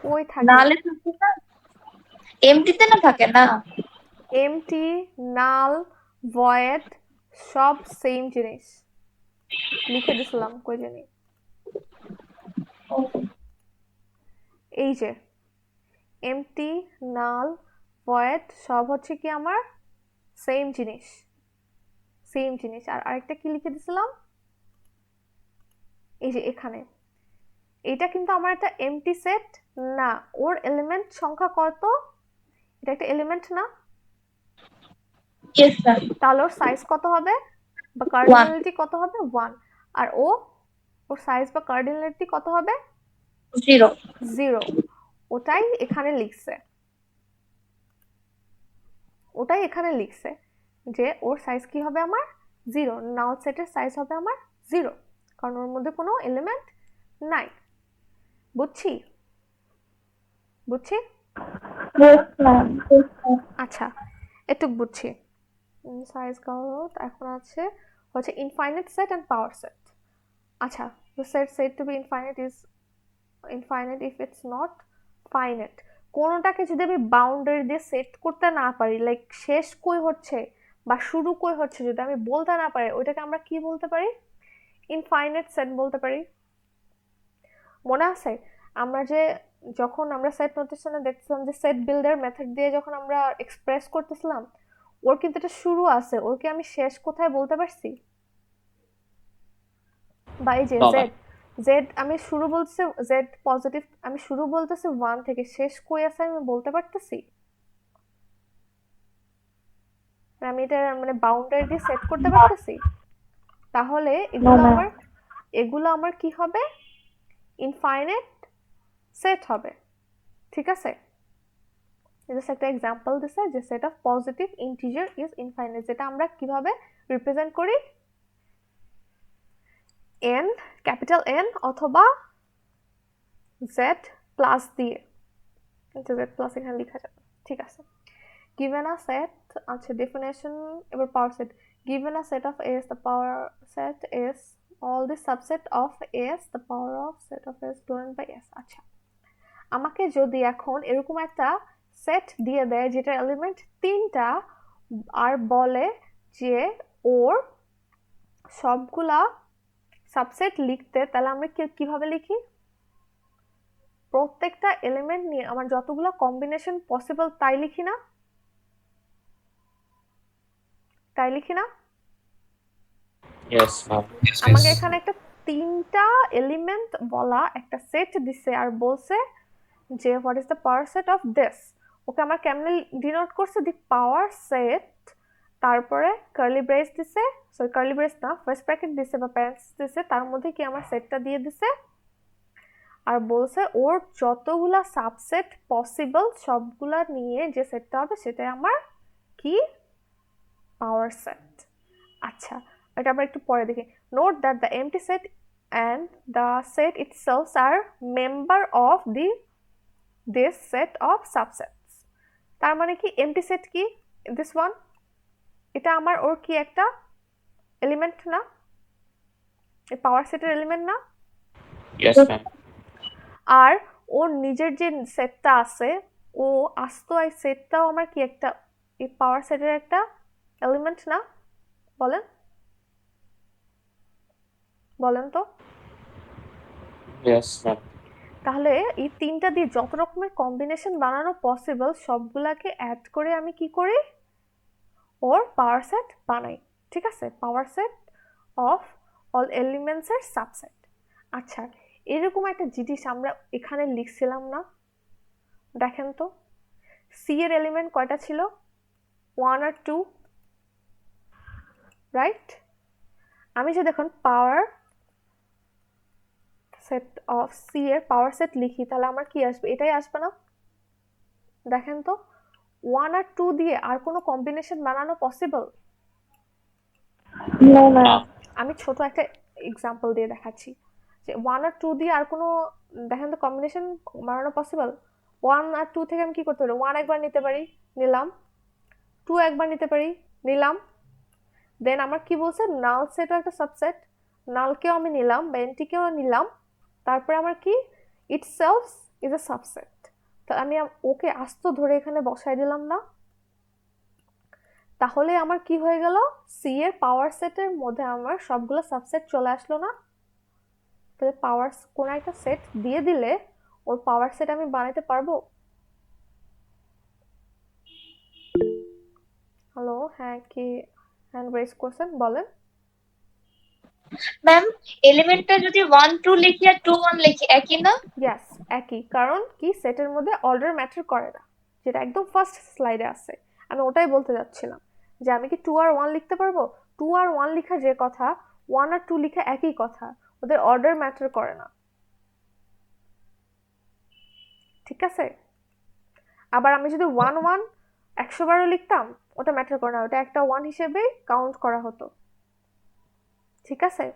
কই থাকে? নালে থাকে না, এমটিতে না থাকে না। এমটি, নাল, ভয়েড সব সেম জিনিস। লিখে দিছিলাম কই জানি। এই যে এমটি, নাল, ভয়েড সব হচ্ছে কি আমার সেম জিনিস, সেম জিনিস। আর আরেকটা কি লিখে দিছিলাম এই যে এখানে, এটা কিন্তু আমার একটা এমটি সেট না, ওর এলিমেন্ট সংখ্যা কত? এটা একটা এলিমেন্ট না, ইয়েস স্যার। তাহলে ওর সাইজ কত হবে বা কার্ডিনালিটি কত হবে 1। আর ওর সাইজ বা কার্ডিনালিটি কত হবে 0। 0। ওটাই এখানে লিখছে, ওটাই এখানে লিখছে যে ওর সাইজ কি হবে আমার 0, নাল সেটের সাইজ হবে আমার 0, কারণ ওর মধ্যে কোনো এলিমেন্ট নাই। বুঝছি? বুঝছি? Yes ma'am. আচ্ছা, এটুক বুঝছি। সাইজ কাউন্ট এখন আছে হচ্ছে infinite set and power set. আচ্ছা, the set said to be infinite is infinite if it's not finite. কোনোটাকে যদি আমি বাউন্ডারি দিয়ে সেট করতে না পারি, লাইক শেষ কই হচ্ছে বা শুরু কই হচ্ছে যদি আমি বলতে না পারি, ওইটাকে আমরা কি বলতে পারি? ইনফাইনাইট সেট বলতে পারি। মনে আছে আমরা যে যখন আমরা সেট নোটেশনে দেখছিলাম যে সেট বিল্ডার মেথড দিয়ে যখন আমরা এক্সপ্রেস করতেছিলাম, ওর কিন্তু একটা শুরু আছে, ওর কি আমি শেষ কোথায় বলতে পারছি? বা এই যে No, জেড, জেড আমি শুরু বলতেছি জেড পজিটিভ, আমি শুরু বলতেছি 1 থেকে, শেষ কই আছে আমি বলতে পারতেছি? আমি এটা মানে বাউন্ডারি দিয়ে সেট করতে পারতেছি? তাহলে এগুলো আমার কি হবে? ইনফাইনাইট সেট হবে। ঠিক আছে, এটা একটা এক্সাম্পল দিছে যে set of positive integer is infinite, যেটা আমরা কিভাবে রিপ্রেজেন্ট করি? n, ক্যাপিটাল N অথবা z প্লাস দিয়ে, z প্লাস এখানে লেখা যাবে। ঠিক আছে, given a set, আচ্ছা definition এবার power set, given a set of S, the power set is all the subset of S, the power of set of S given by S। আচ্ছা, আমাকে যদি এখন এরকম একটা সেট দিয়ে দেয় যেটা এলিমেন্ট 3টা আর বলে যে ওর সবগুলা সাবসেট লিখতে, তাহলে আমরা কিভাবে লিখি? প্রত্যেকটা এলিমেন্ট নিয়ে আমার যতগুলো কম্বিনেশন পসিবল তাই লিখি না? তাই লিখি না? Yes, ma'am. আমাকে এখানে একটা 3টা এলিমেন্ট বলা একটা সেট দিছে আর বলছে যে what is the power set of this. Okay আমার কেমনে ডিনোট করছে? দি পাওয়ার সেট, তারপরে কার্লি ব্রেস দিছে, সরি কার্লি ব্রেস না, ফার্স্ট ব্র্যাকেট দিছে বা প্যারেন্থেসিস দিছে, তার মধ্যে কি আমার সেটটা দিয়ে দিছে আর বলছে ওর যতগুলা সাবসেট পসিবল সবগুলা নিয়ে যে সেটটা হবে সেটাই আমার কি পাওয়ার সেট। আচ্ছা, এটা আমরা একটু পরে দেখি। Note that the empty set and the set itself are member of this set of subsets। তার মানে কি এমটি সেট কি? this one, এটা আমার ওর কি একটা এলিমেন্ট না? এই পাওয়ার সেটের এলিমেন্ট না? Yes, ma'am. আর ওর নিজের যে সেটটা আছে, ও আস্ত এই সেটটাও আমার কি একটা এই পাওয়ার সেটের একটা এলিমেন্ট না? বলেন বলেন তো। Yes, ma'am. তাহলে এই 3টা দিয়ে যত রকমের কম্বিনেশন বানানো পসিবল সবগুলাকে অ্যাড করে আমি কি করি? ওর পাওয়ার সেট বানাই। ঠিক আছে, পাওয়ার সেট অফ অল এলিমেন্টস এর সাবসেট। আচ্ছা, এরকম একটা জিনিস আমরা এখানে লিখছিলাম না? দেখেন তো, সি এর এলিমেন্ট কয়টা ছিল? 1 আর 2, রাইট? আমি যে দেখুন পাওয়ার সেট অফ সি এর পাওয়ার সেট লিখি তাহলে আমার কি আসবে? এটাই আসবে না? দেখেন তো 1 আর 2 দিয়ে আর কোনো কম্বিনেশন বানানো পসিবল? না না না আমি ছোট একটা এক্সাম্পল দিয়ে দেখাচ্ছি যে 1 আর 2 দিয়ে আর কোনো দেখেন তো কম্বিনেশন বানানো পসিবল? 1 আর 2 থেকে আমি কি করতে পারি? 1 একবার নিতে পারি, নিলাম। 2 একবার নিতে পারি, নিলাম। দেন আমার কি বলছে? নাল সেটও একটা সাবসেট, নালকেও আমি নিলাম বা এন্টিকেও নিলাম। তারপরে আমার কি ইটসেলফ ইজ এ সাবসেট। তো আমি ওকে আস্ত ধরে এখানে বসাই দিলাম না? তাহলে আমার কি হয়ে গেল? সি এর পাওয়ার সেটের মধ্যে আমার সবগুলো সাবসেট চলে আসলো না? তাহলে পাওয়ার কোন একটা সেট দিয়ে দিলে ওর পাওয়ার সেট আমি বানাতে পারবো? হ্যালো, হ্যাঁ, কি হ্যান্ড রেজ করছেন, বলেন। ম্যাম, এলিমেন্টটা যদি 1 2 লিখি আর 2 1 লিখি একই না? ইয়াস, একই। কারণ কি সেটের মধ্যে অর্ডার ম্যাটার করে না, যেটা একদম ফার্স্ট স্লাইডে আছে। আমি ওটাই বলতে যাচ্ছিলাম যে আমি কি 2 আর 1 লিখতে পারবো? 2 আর 1 লেখা যে কথা, 1 আর 2 লেখা একই কথা, ওদের অর্ডার ম্যাটার করে না। ঠিক আছে? আবার আমি যদি 1 1 100 বারও লিখতাম, ওটা ম্যাটার করে না, ওটা একটা 1 হিসেবেই কাউন্ট করা হতো। ঠিক আছে?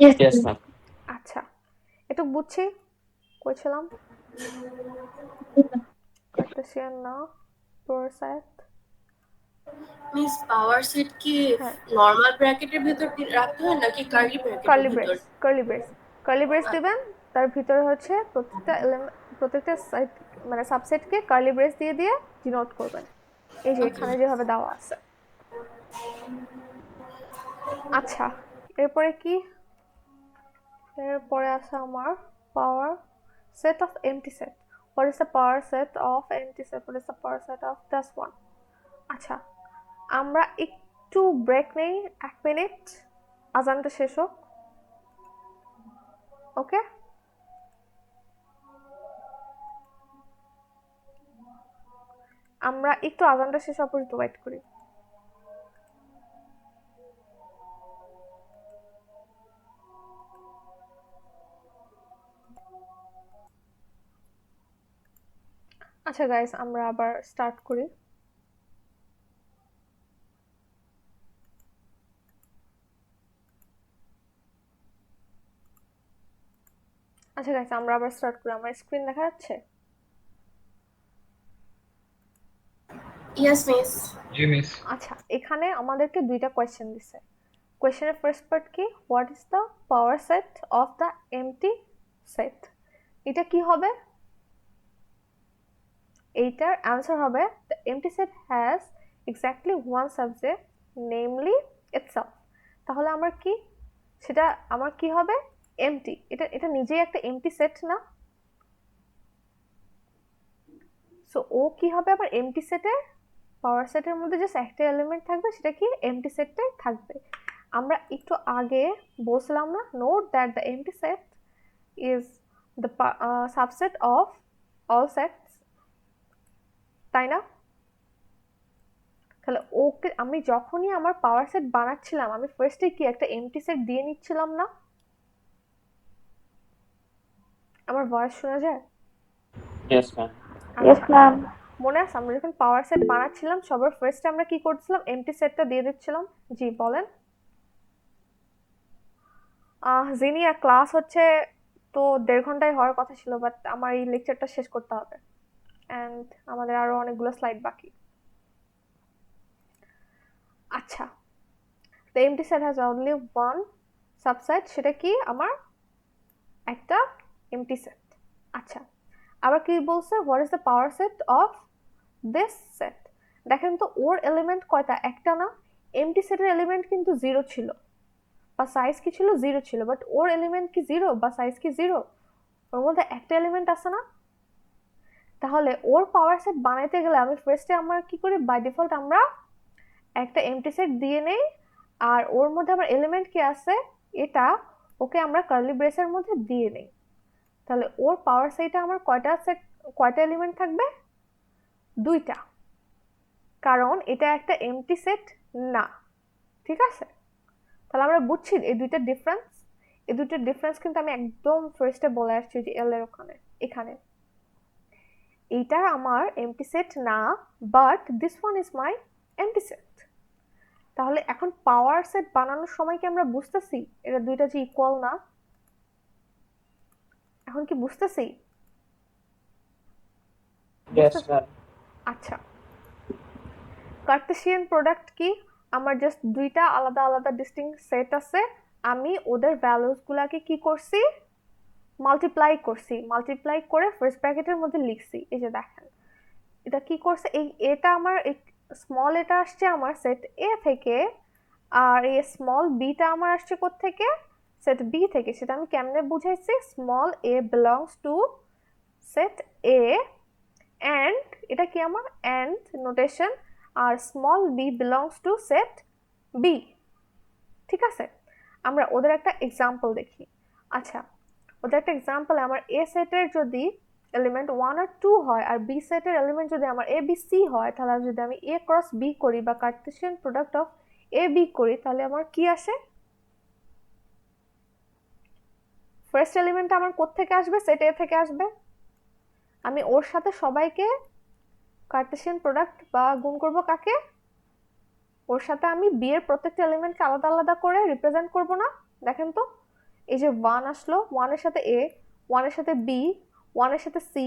Yes, yes ma'am. ma'am আচ্ছা, একটু বুঝছি। কইছিলাম কার্টেসিয়ান না, প্রোরসাইট। মিস পাওয়ার সেট কি হ্যাঁ, নরমাল ব্র্যাকেটের ভিতর রাখতে হয় নাকি কার্লি ব্র্যাকেটের কার্লি ভিতর? Brace, curly brace, curly brace দিবেন। তার ভিতরে হচ্ছে প্রত্যেকটা সাইট মানে সাবসেটকে কার্লি ব্রেস দিয়ে দিয়ে ডিনোট করবেন, এই যে এখানে যেভাবে দেওয়া আছে। আচ্ছা, এরপরে কি? এরপরে আছে আমার পাওয়ার set of empty set. What is the power set of empty set? What is the power set of this one? আচ্ছা, আমরা একটু ব্রেক নেই, 1 মিনিট, আজানটা শেষ হোক। ওকে, আমরা একটু আজানটা শেষ হওয়া পর্যন্ত ওয়েট করি। আচ্ছা গাইস, আমরা আবার স্টার্ট করি। আচ্ছা গাইস, আমরা আবার স্টার্ট করি। আমার স্ক্রিন দেখা যাচ্ছে? Yes miss. জি মিস। আচ্ছা, এখানে আমাদেরকে দুইটা কোয়েশ্চেন দিছে। কোয়েশ্চেনের ফার্স্ট পার্ট কি? What is the power set of the empty set? এটা কি হবে? এইটার অ্যান্সার হবে the empty set has exactly one subject, namely itself. তাহলে আমার কি সেটা আমার কি হবে? এমটি। এটা এটা নিজেই একটা এমটি সেট না? সো ও কি হবে আবার? এমটি সেটের পাওয়ার সেটের মধ্যে জাস্ট একটা এলিমেন্ট থাকবে, সেটা কি এমটি সেটটাই থাকবে। আমরা একটু আগে বলছিলাম না, note that the empty set is the subset of all sets, তাই না? তাহলে ওকে আমি যখনই আমার পাওয়ার সেট বানাচ্ছিলাম, আমি ফার্স্টে কি একটা এমটি সেট দিয়ে নিচ্ছিলাম না? আমার ভয়েস শোনা যায়? yes ma'am আচ্ছা, মনে আছে আমরা যখন পাওয়ার সেট বানাচ্ছিলাম সবার ফার্স্টে আমরা কি করছিলাম? এমটি সেটটা দিয়ে দিচ্ছিলাম। জি বলেন। জিনিয়া, ক্লাস হচ্ছে তো 1.5 ঘন্টায় হওয়ার কথা ছিল, বাট আমার এই লেকচারটা শেষ করতে হবে এন্ড আমাদের আরো অনেকগুলো স্লাইড বাকি। আচ্ছা, the empty set has only one subset, সেটা কি? আমার একটা empty set। আচ্ছা, আবার কি বলছে? what is the power set of this set? দেখেন তো ওর এলিমেন্ট কয়টা? একটা না? empty সেটের এলিমেন্ট কিন্তু 0 ছিল, বা সাইজ কি ছিল? 0 ছিল, বাট ওর এলিমেন্ট কি 0 বা সাইজ কি 0? ওর মধ্যে একটা এলিমেন্ট আছে না? তাহলে ওর পাওয়ার সেট বানাইতে গেলে আমি ফার্স্টে আমরা কি করি? বাই ডিফল্ট আমরা একটা এমটি সেট দিয়ে নেই, আর ওর মধ্যে আমার এলিমেন্ট কি আছে এটা ওকে আমরা কার্লি ব্রেসের মধ্যে দিয়ে নেই। তাহলে ওর পাওয়ার সেটে আমার কয়টা এলিমেন্ট থাকবে? 2টা, কারণ এটা একটা এমটি সেট না। ঠিক আছে? তাহলে আমরা বুঝছি এই দুইটা ডিফারেন্স। এই দুটোর ডিফারেন্স কিন্তু আমি একদম ফার্স্টে বলে আসছি, যে এল এর এখানে এইটা আমার এমটি সেট না, but this one is my MT set. তাহলে এখন পাওয়ার সেট বানানোর সময় কি আমরা বুঝতেছি এটা দুইটা যে ইকুয়াল না? এখন কি বুঝতেছি? Yes, ma'am. আচ্ছা, কার্টেসিয়ান প্রোডাক্ট কি? আমার জাস্ট দুইটা আলাদা আলাদা ডিস্টিংক্ট সেট আছে, আমি ওদের ভ্যালুস গুলাকে কি করছি, মাল্টিপ্লাই করছি, মাল্টিপ্লাই করে ফার্স্ট ব্র্যাকেটের মধ্যে লিখছি। এই যে দেখেন এটা কি করছে, এই এটা আমার স্মল এটা আসছে আমার সেট এ থেকে, আর এই স্মল বিটা আমার আসছে কোত্থেকে, সেট বি থেকে। সেটা আমি কেমনে বুঝাইছি, small a belongs to set A and এটা কি আমার অ্যান্ড নোটেশন, আর small b belongs to set B. ঠিক আছে, আমরা ওদের একটা এক্সাম্পল দেখি। আচ্ছা, ওদের একটা এক্সাম্পল, আমার এ সেটের যদি এলিমেন্ট 1 আর 2 হয়, আর বি সেটের এলিমেন্ট যদি আমার এ বি সি হয়, তাহলে যদি আমি এ ক্রস বি করি বা Cartesian product of a b করি, তাহলে আমার কি আসে? ফার্স্ট এলিমেন্ট আমার কোত্থেকে আসবে, সেট এ থেকে আসবে। আমি ওর সাথে সবাইকে কার্টেসিয়ান প্রোডাক্ট বা গুণ করব কাকে? ওর সাথে আমি বি এর প্রত্যেকটা এলিমেন্টকে আলাদা আলাদা করে রিপ্রেজেন্ট করব না? দেখেন তো, এই যে 1 আসলো, 1 এর সাথে এ, 1 এর সাথে বি, 1 এর সাথে সি,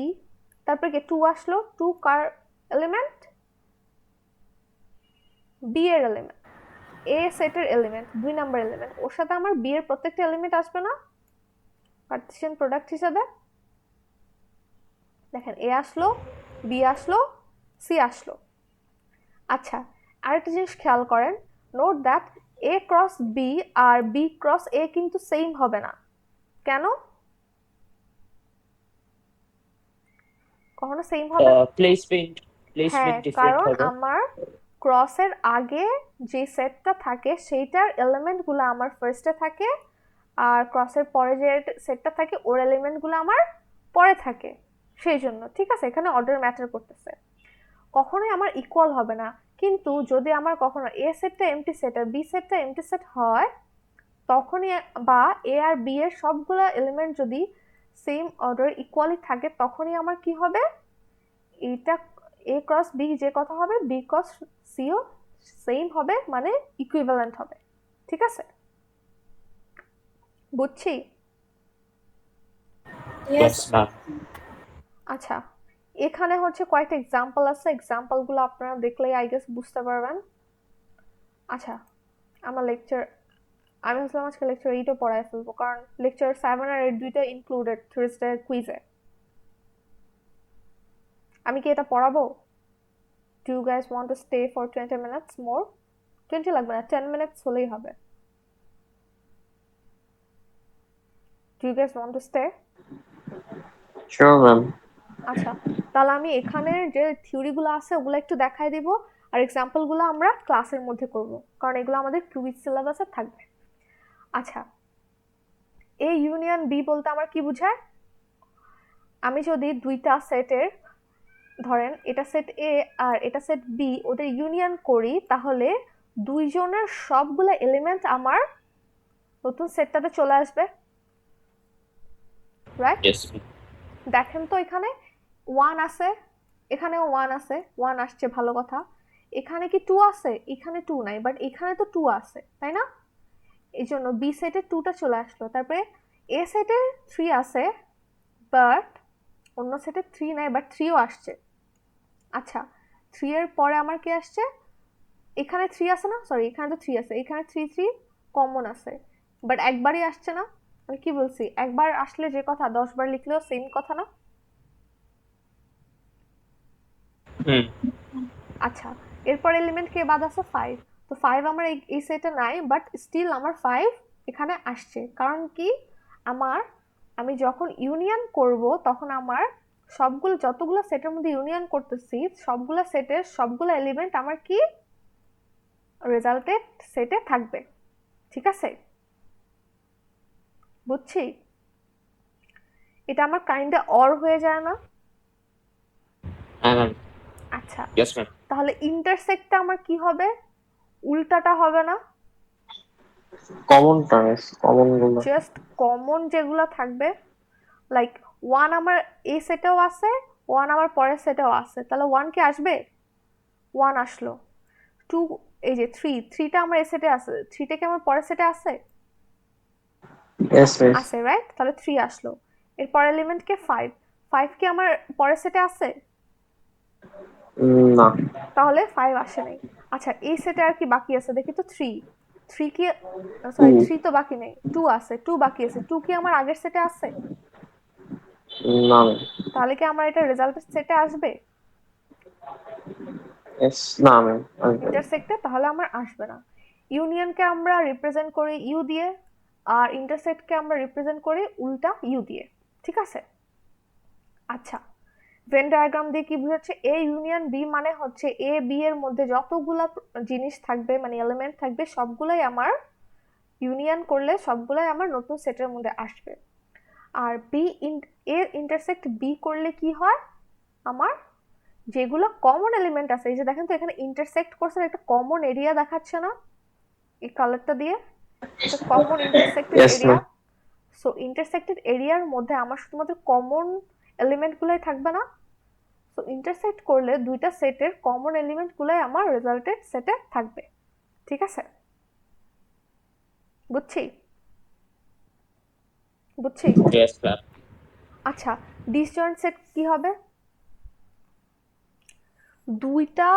তারপরে কি 2 আসলো, 2 কার এলিমেন্ট? বি এর এলিমেন্ট, এ সেটের এলিমেন্ট, 2 নাম্বার এলিমেন্ট, ওর সাথে আমার বি এর প্রত্যেকটা এলিমেন্ট আসবে না কার্টেসিয়ান প্রোডাক্ট হিসাবে? দেখেন এ আসলো, বি আসলো, সি আসলো। আচ্ছা, আরেকটা জিনিস খেয়াল করেন, note that A cross B আর বি ক্রস এ কিন্তু সেম হবে না। কেন? কখনো সেম হবে না? Placement হ্যাঁ, different কারণ হবে। আমার ক্রসের আগে যে সেটটা থাকে সেইটার এলিমেন্ট গুলো আমার ফার্স্টে থাকে, আর ক্রসের পরে যে সেটটা থাকে ওর এলিমেন্ট গুলো আমার পরে থাকে, সেই জন্য। ঠিক আছে, এখানে অর্ডার ম্যাটার করতেছে। কখনোই আমার ইকুয়াল হবে না, কিন্তু যদি আমার কখনো এ সেটটা এমটি সেট আর বি সেটটা এমটি সেট হয়, তখনই, বা এ আর বি এর সবগুলো এলিমেন্ট যদি সেম অর্ডার ইকুয়ালি থাকে, তখনই আমার কি হবে, এটা এ ক্রস বি যে কথা হবে, বি ক্রস সিও সেম হবে, মানে ইকুইভ্যালেন্ট হবে। ঠিক আছে, বুঝছি? Yes, Yes, ma'am. আচ্ছা, এখানে হচ্ছে কয়েকটা এক্সাম্পল আছে, এক্সাম্পলগুলো আপনারা দেখলেই আই গেস বুঝতে পারবেন। আচ্ছা, আমার লেকচার, আমি ভাবছিলাম আজকে লেকচার 8ও পড়ায় ফেলবো, কারণ লেকচার 7 আর 8 দুইটা ইনক্লুডেড থার্সডে কুইজে। আমি কি এটা পড়াবো? Do you guys want to stay for 20 minutes more? 20 লাগবে না, 10 মিনিটস হলেই হবে। Do you guys want to stay? Sure, ma'am. আচ্ছা, তাহলে আমি এখানের যে থিওরিগুলো আছে ওগুলো একটু দেখাই দিব, আর এক্সাম্পলগুলো আমরা ক্লাসের মধ্যে করব, কারণ এগুলো আমাদের কুইজ সিলেবাসে থাকবে। আচ্ছা, এ ইউনিয়ন বি বলতে আমার কি বোঝায়? আমি যদি দুইটা সেটের, ধরেন এটা সেট এ আর এটা সেট বি, ওদের ইউনিয়ন করি, তাহলে দুইজনের সবগুলো এলিমেন্ট আমার নতুন সেটটাতে চলে আসবে, রাইট? Yes, ma'am. দেখেন তো, এখানে 1 আছে, এখানেও 1 আছে, 1 আসছে, ভালো কথা। এখানে কি 2 আছে? এখানে 2 নাই, বাট এখানে তো 2 আছে, তাই না? এই জন্য বি সেটে 2টা চলে আসলো। তারপরে এ সেটে 3 আছে, বাট অন্য সেটে 3 নাই, বাট 3ও আসছে। আচ্ছা, 3 এর পরে আমার কি আসছে? এখানে 3 আছে না, সরি, এখানে তো 3 আছে, এখানে 3 কমন আছে, বাট একবারই আসছে না। আমি কি বলছি, একবার আসলে যে কথা 10 বার লিখলেও সেম কথা না? আচ্ছা, এরপর এলিমেন্ট কে বাদ আছে? 5। তো 5 আমার এই সেটে নাই, বাট স্টিল আমার 5 এখানে আসছে। কারণ কি, আমি যখন ইউনিয়ন করব, তখন আমার সবগুলো, যতগুলো সেটের মধ্যে ইউনিয়ন করতেছি, সবগুলো সেটের সবগুলো এলিমেন্ট আমার কি রেজাল্টেড সেটে থাকবে। ঠিক আছে, বুঝছি? এটা আমার কাইন্ডে অর হয়ে যায় না? Ma'am. আচ্ছা, Yes, ma'am. তাহলে ইন্টারসেক্টটা আমার কি হবে? উল্টাটা হবে না? কমন টার্মস, কমন গুলো। জাস্ট কমন যেগুলো থাকবে, লাইক 1 আমার এই সেটেও আছে, 1 আমার পরের সেটেও আছে, তাহলে 1 কি আসবে? 1 আসলো। 2, এই যে 3টা আমার এই সেটে আছে, 3টা কি আমার পরের সেটে আছে? Yes miss. আছে, রাইট? তাহলে 3 আসলো। এর পরের এলিমেন্ট কে 5 কি আমার পরের সেটে আছে? না। তাহলে 5 আসে নাই। আচ্ছা, এই সেটে আর কি বাকি আছে দেখি তো। 3 কি, সরি, 2 3 তো বাকি নেই, 2 আছে, 2 বাকি আছে। 2 কি আমার আগের সেটে আছে? না। তাহলে কি আমার এটা রেজাল্টের সেটে আসবে ইয়েস না ম্যাম। ইন্টারসেক্টে? তাহলে আমার আসবে না। ইউনিয়নকে আমরা রিপ্রেজেন্ট করি ইউ দিয়ে, আর ইন্টারসেক্টকে আমরা রিপ্রেজেন্ট করি উল্টা ইউ দিয়ে, ঠিক আছে? আচ্ছা, ভেন ডায়াগ্রাম দিয়ে কি বুঝাচ্ছে? এ ইউনিয়ন বি মানে হচ্ছে এ বি এর মধ্যে যতগুলা জিনিস থাকবে, মানে এলিমেন্ট থাকবে, সবগুলাই আমার ইউনিয়ন করলে সবগুলাই আমার নতুন সেটের মধ্যে আসবে। আর এর ইন্টারসেক্ট বি করলে কি হয়? আমার যেগুলো কমন এলিমেন্ট আছে, এই যে দেখেন তো এখানে ইন্টারসেক্ট করছে, একটা কমন এরিয়া দেখাচ্ছে না এই কালারটা দিয়ে? একটা common intersected yes area. Ma'am. So intersected এরিয়ার মধ্যে আমার শুধুমাত্র কমন এলিমেন্টগুলোই থাকবে না। সো ইন্টারসেক্ট করলে দুইটা সেটের কমন এলিমেন্টগুলোই আমার রেজাল্টেড সেটে থাকবে, ঠিক আছে? বুঝছি? Yes, ma'am. আচ্ছা, ডিসজয়েন্ট সেট কি হবে? দুইটা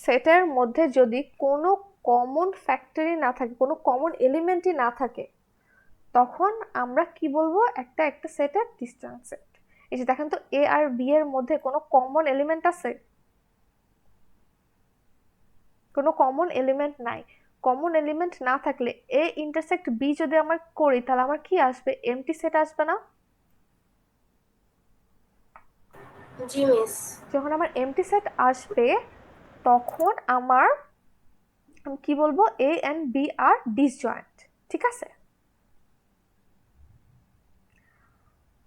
সেটের মধ্যে যদি কোনো কমন ফ্যাক্টরই না থাকে, কোনো কমন এলিমেন্টই না থাকে, তখন আমরা কি বলবো? একটা সেটের ডিসজয়েন্ট সেট। এই যে দেখেন তো, এ আর বি এর মধ্যে কোনো কমন এলিমেন্ট আছে? কোনো কমন এলিমেন্ট নাই। কমন এলিমেন্ট না থাকলে এ ইন্টারসেক্ট বি যদি আমার করি, তাহলে আমার কি আসবে? এমটি সেট আসবে না? জি মিস। যখন আমার এমটি সেট আসবে, তখন আমার আমি কি বলবো? এ এন্ড বি আর ডিসজয়েন্ট, ঠিক আছে?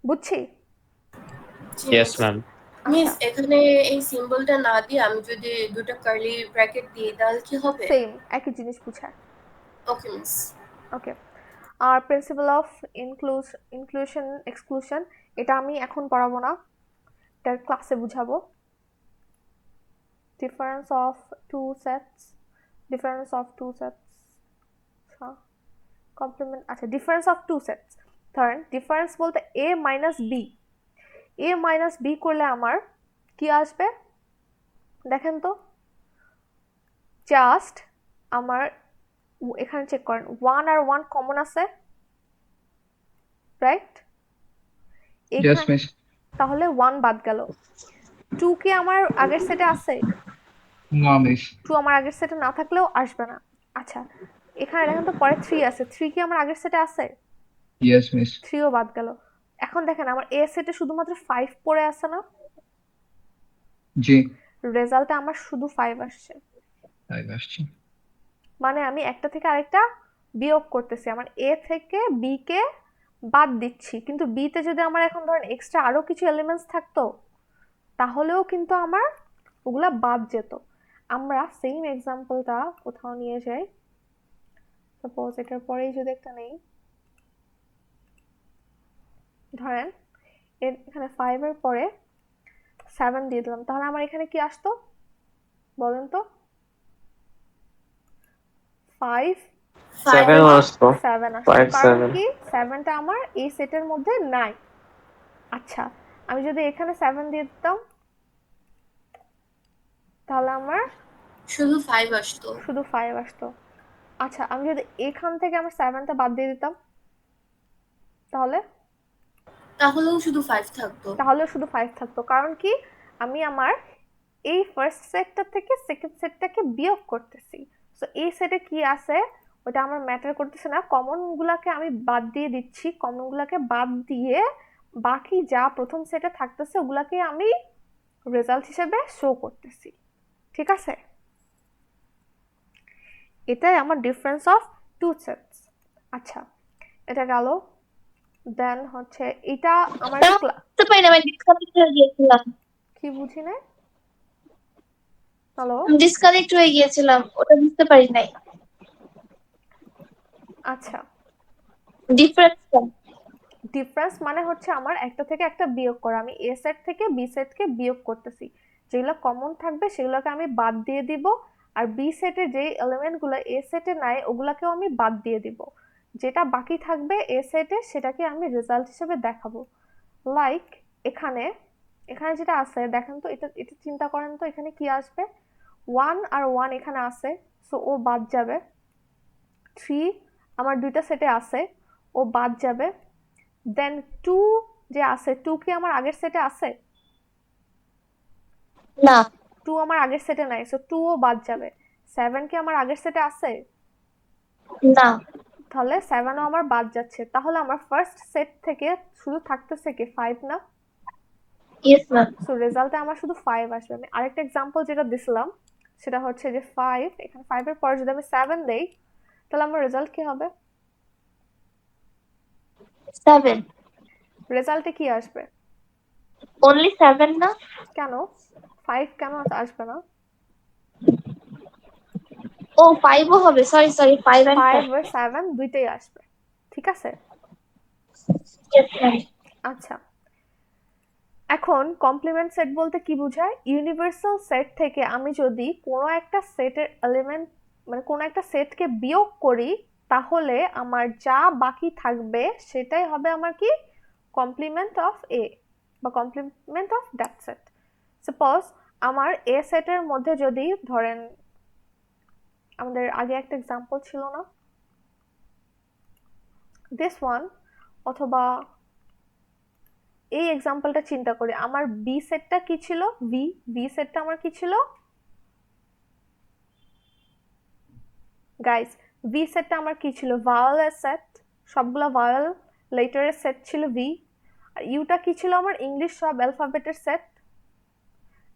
বুঝছি? জি Yes, মিস। ma'am. মিস, আচ্ছা, এখানে এই সিম্বলটা না দিয়ে আমি যদি দুটো কার্লি ব্র্যাকেট দিই তাহলে কি হবে? সেম একই জিনিস বুঝায়। Okay miss. ওকে। আর প্রিন্সিপাল অফ ইনক্লুশন এক্সক্লুশন, এটা আমি এখন পড়াবো না, এটা ক্লাসে বুঝাবো। Difference of two sets, complement. আচ্ছা, ডিফারেন্স অফ টু সেটস, ধরেন ডিফারেন্স বলতে এ মাইনাস বি করলে আমার কি আসবে? দেখেন তো, জাস্ট আমার এখানে চেক করেন, 1 আর 1 কমন আছে, রাইট? ইয়েস এখানে মিস। তাহলে 1 বাদ গেল। 2 কি আমার আগের সেটে আছে? না মিস। 2 আমার আগের সেটে না থাকলেও আসবে না। আচ্ছা, এখানে দেখেন তো পরে 3 আছে, 3 কি আমার আগের সেটে আছে? Yes miss. 3ও বাদ গেল। এখন দেখেন আমার এ সেটে শুধুমাত্র 5 পড়ে আছে না? জি। রেজাল্টে আমার শুধু 5 আসছে। তাই আসছি। মানে আমি একটা থেকে আরেকটা বিয়োগ করতেছি, আমার এ থেকে বি কে বাদ দিচ্ছি, কিন্তু বি তে যদি আমার এখন ধরেন এক্সট্রা আরো কিছু এলিমেন্টস থাকতো, তাহলেও কিন্তু আমার ওগুলা বাদ যেত। আমরা সেম এক্সাম্পলটা কোথাও নিয়ে যাই, সাপোজ এটার পরেই যদি একটা নেই, ধরেন এখানে 5 এর পরে 7 দিয়ে দিলাম, তাহলে আমার এখানে কি আসতো বলেন তো? 5 7 আসতো। 7 আসতো, 5 কারণ 7 কি 7টা আমার এই সেটের মধ্যে নাই। আচ্ছা, আমি যদি এখানে 7 দিয়ে দিতাম, তাহলে আমার শুধু 5 আসতো। শুধু 5 আসতো। আচ্ছা, আমি যদি এখান থেকে আমার 7টা বাদ দিয়ে দিতাম, তাহলেও শুধু 5 থাকতো। শুধু 5 থাকতো। কারণ কি, আমি আমার এই ফার্স্ট সেটটা থেকে সেকেন্ড সেটটাকে বিয়োগ করতেছি। সো এই সেটে কি আছে ওটা আমার ম্যাটার করতেছে না, কমন গুলাকে আমি বাদ দিয়ে দিচ্ছি, কমন গুলাকে বাদ দিয়ে বাকি যা প্রথম সেটে থাকতেছে ওগুলাকে আমি রেজাল্ট হিসেবে শো করতেছি, ঠিক আছে? এটাই আমার ডিফারেন্স অফ টু সেটস। আচ্ছা, এটা গেল। দেন হচ্ছে এটা আমার বুঝতে পারি না, আমি ডিসকানেক্ট হয়ে গিয়েছিলাম। কি বুঝি না? হ্যালো, ডিসকানেক্ট হয়ে গিয়েছিলাম, ওটা বুঝতে পারি নাই। আচ্ছা, ডিফারেন্স ডিফারেন্স মানে হচ্ছে আমার একটা থেকে একটা বিয়োগ করা। আমি এ সেট থেকে বি সেটকে বিয়োগ করতেছি, যেগুলো কমন থাকবে সেগুলোকে আমি বাদ দিয়ে দিব, আর বি সেটের যে এলিমেন্টগুলো এ সেটে নাই ওগুলাকেও আমি বাদ দিয়ে দিব। যেটা বাকি থাকবে এ সেটে সেটাকে আমি রেজাল্ট হিসেবে দেখাবো। লাইক এখানে এখানে যেটা আছে দেখেন তো, এটা এটা চিন্তা করেন তো, এখানে কি আসবে? 1 আর 1 এখানে আছে, সো ও বাদ যাবে। 3 আমার দুইটা সেটে আছে, ও বাদ যাবে। দেন 2 যে আছে, 2 কি আমার আগের সেটে আছে? না 2 আমার আগের সেটে নাই, সো 2 ও বাদ যাবে। 7 কি আমার আগের সেটে আছে? না তাহলে 7 ও আমার বাদ যাচ্ছে। তাহলে আমার ফার্স্ট সেট থেকে শুধু থাকতেছে কি 5 না? ইয়েস ম্যাম সো রেজাল্টে আমার শুধু 5 আসবে। আমি আরেকটা এক্সাম্পল যেটা দিছিলাম সেটা হচ্ছে যে 5, এখানে 5 এর পরে যদি আমি 7 দেই তাহলে আমার রেজাল্ট কি হবে? 7 রেজাল্টে কি আসবে? অনলি 7 না কেন 5 কেন আসবে না? ও 5 ও হবে সরি 5 এন্ড 5 আর 7 দুইটাই আসবে, ঠিক আছে? ইয়েস ম্যাম আচ্ছা, এখন কমপ্লিমেন্ট সেট বলতে কি বোঝায়? ইউনিভার্সাল সেট থেকে আমি যদি কোনো একটা সেটের এলিমেন্ট মানে কোনো একটা সেটকে বিয়োগ করি তাহলে আমার যা বাকি থাকবে সেটাই হবে আমার কি কমপ্লিমেন্ট অফ এ বা complement of that set. Suppose আমার এ সেটের মধ্যে যদি ধরেন, আমাদের আগে একটা এক্সাম্পল ছিল না, দিস ওয়ান, অথবা এই এক্সাম্পলটা চিন্তা করি, আমার বি সেটটা কি ছিল? বি সেটটা আমার কি ছিল গাইস? বি সেটটা আমার কি ছিল? ভাওয়েলের সেট, সবগুলা ভাওয়েল লেটারের সেট ছিল ভি। আর ইউটা কি ছিল? আমার ইংলিশ সব অ্যালফাবেটের সেট।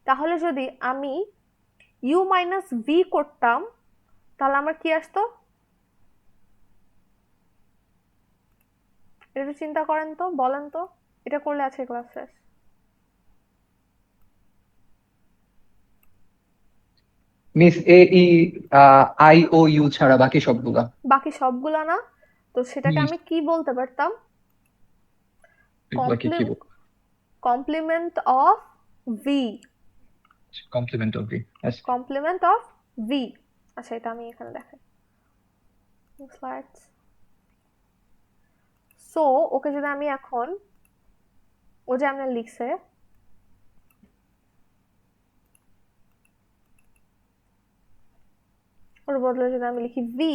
তাহলে যদি আমি ইউ মাইনাস ভি করতাম তাহলে আমার কি আসতো? এটা একটু চিন্তা করেন তো, বলেন তো, এটা করলে আছে ক্লাস শেষ। Miss a e i o u ছাড়া বাকি সবগুলা বাকি সবগুলা না, তো সেটাকে আমি কি বলতে পারতাম? বাকি কি complement of v. Complement of b complement of v. আচ্ছা, এটা আমি এখানে দেখাই স্লাইডস। সো ওকে যদি আমি এখন, ও যে আমরা লিখছে ওর বদলে যদি আমি লিখি ভি,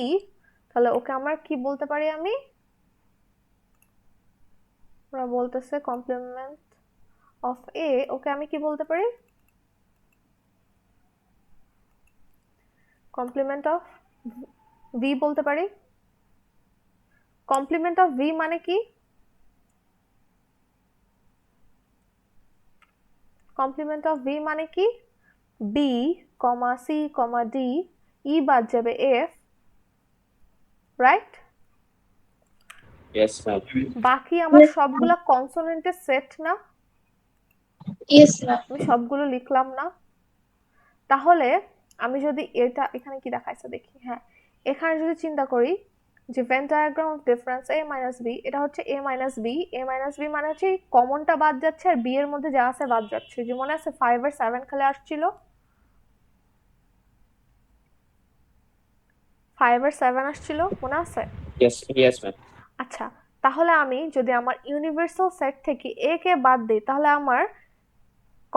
তাহলে ওকে আমার কি বলতে পারি? আমি ওরা বলতেছে কমপ্লিমেন্ট অফ এ, ওকে আমি কি বলতে পারি? কমপ্লিমেন্ট অফ ভি বলতে পারি। কমপ্লিমেন্ট অফ ভি মানে কি? কমপ্লিমেন্ট অফ ভি মানে কি? B comma c comma D, ই বাদ যাবে এফ, রাইট? Yes, ma'am. বাকি আমার সবগুলা কনসোনেন্টের সেট না? ইয়েস ম্যাম আমি সবগুলো লিখলাম না? তাহলে আমি যদি এটা এখানে কি দেখাইছে দেখি, হ্যাঁ এখানে যদি চিন্তা করি যে Venn diagram of difference a minus b, এটা হচ্ছে a মাইনাস বি মানে হচ্ছে কমনটা বাদ যাচ্ছে আর বি এর মধ্যে যা আছে বাদ যাচ্ছে। যে মনে আছে 5 আর 7 খালি আসছিল, 5 আর 7 আসছিল, মনে আছে? Yes, ma'am. আচ্ছা, তাহলে আমি যদি আমার ইউনিভার্সাল সেট থেকে a কে বাদ দিই তাহলে আমার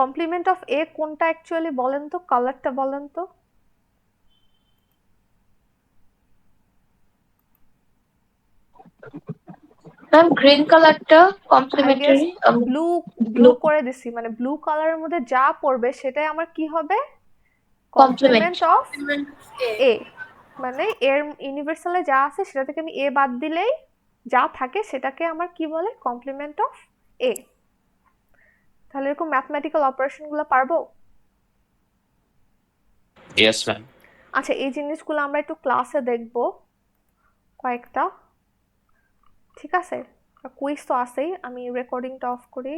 কমপ্লিমেন্ট অফ এ কোনটা অ্যাকচুয়ালি বলেন তো, কালারটা বলেন তো? ম্যাম গ্রিন কালারটা কমপ্লিমেন্টারি ব্লু ব্লু করে দিছি, মানে ব্লু কালারের মধ্যে যা পড়বে সেটাই আমার কি হবে? কমপ্লিমেন্ট অফ এ। মানে এর ইউনিভার্সালে যা আছে সেটা থেকে আমি এ বাদ দিলেই যা থাকে সেটাকে আমার কি বলে? কমপ্লিমেন্ট অফ এ। তাহলে এরকম ম্যাথমেটিক্যাল অপারেশনগুলো পারবো? Yes, ma'am. আচ্ছা, এই জিনিসগুলো আমরা একটু ক্লাসে দেখব কয়েকটা, ঠিক আছে? কুইজ তো আছেই, আমি রেকর্ডিংটা অফ করি।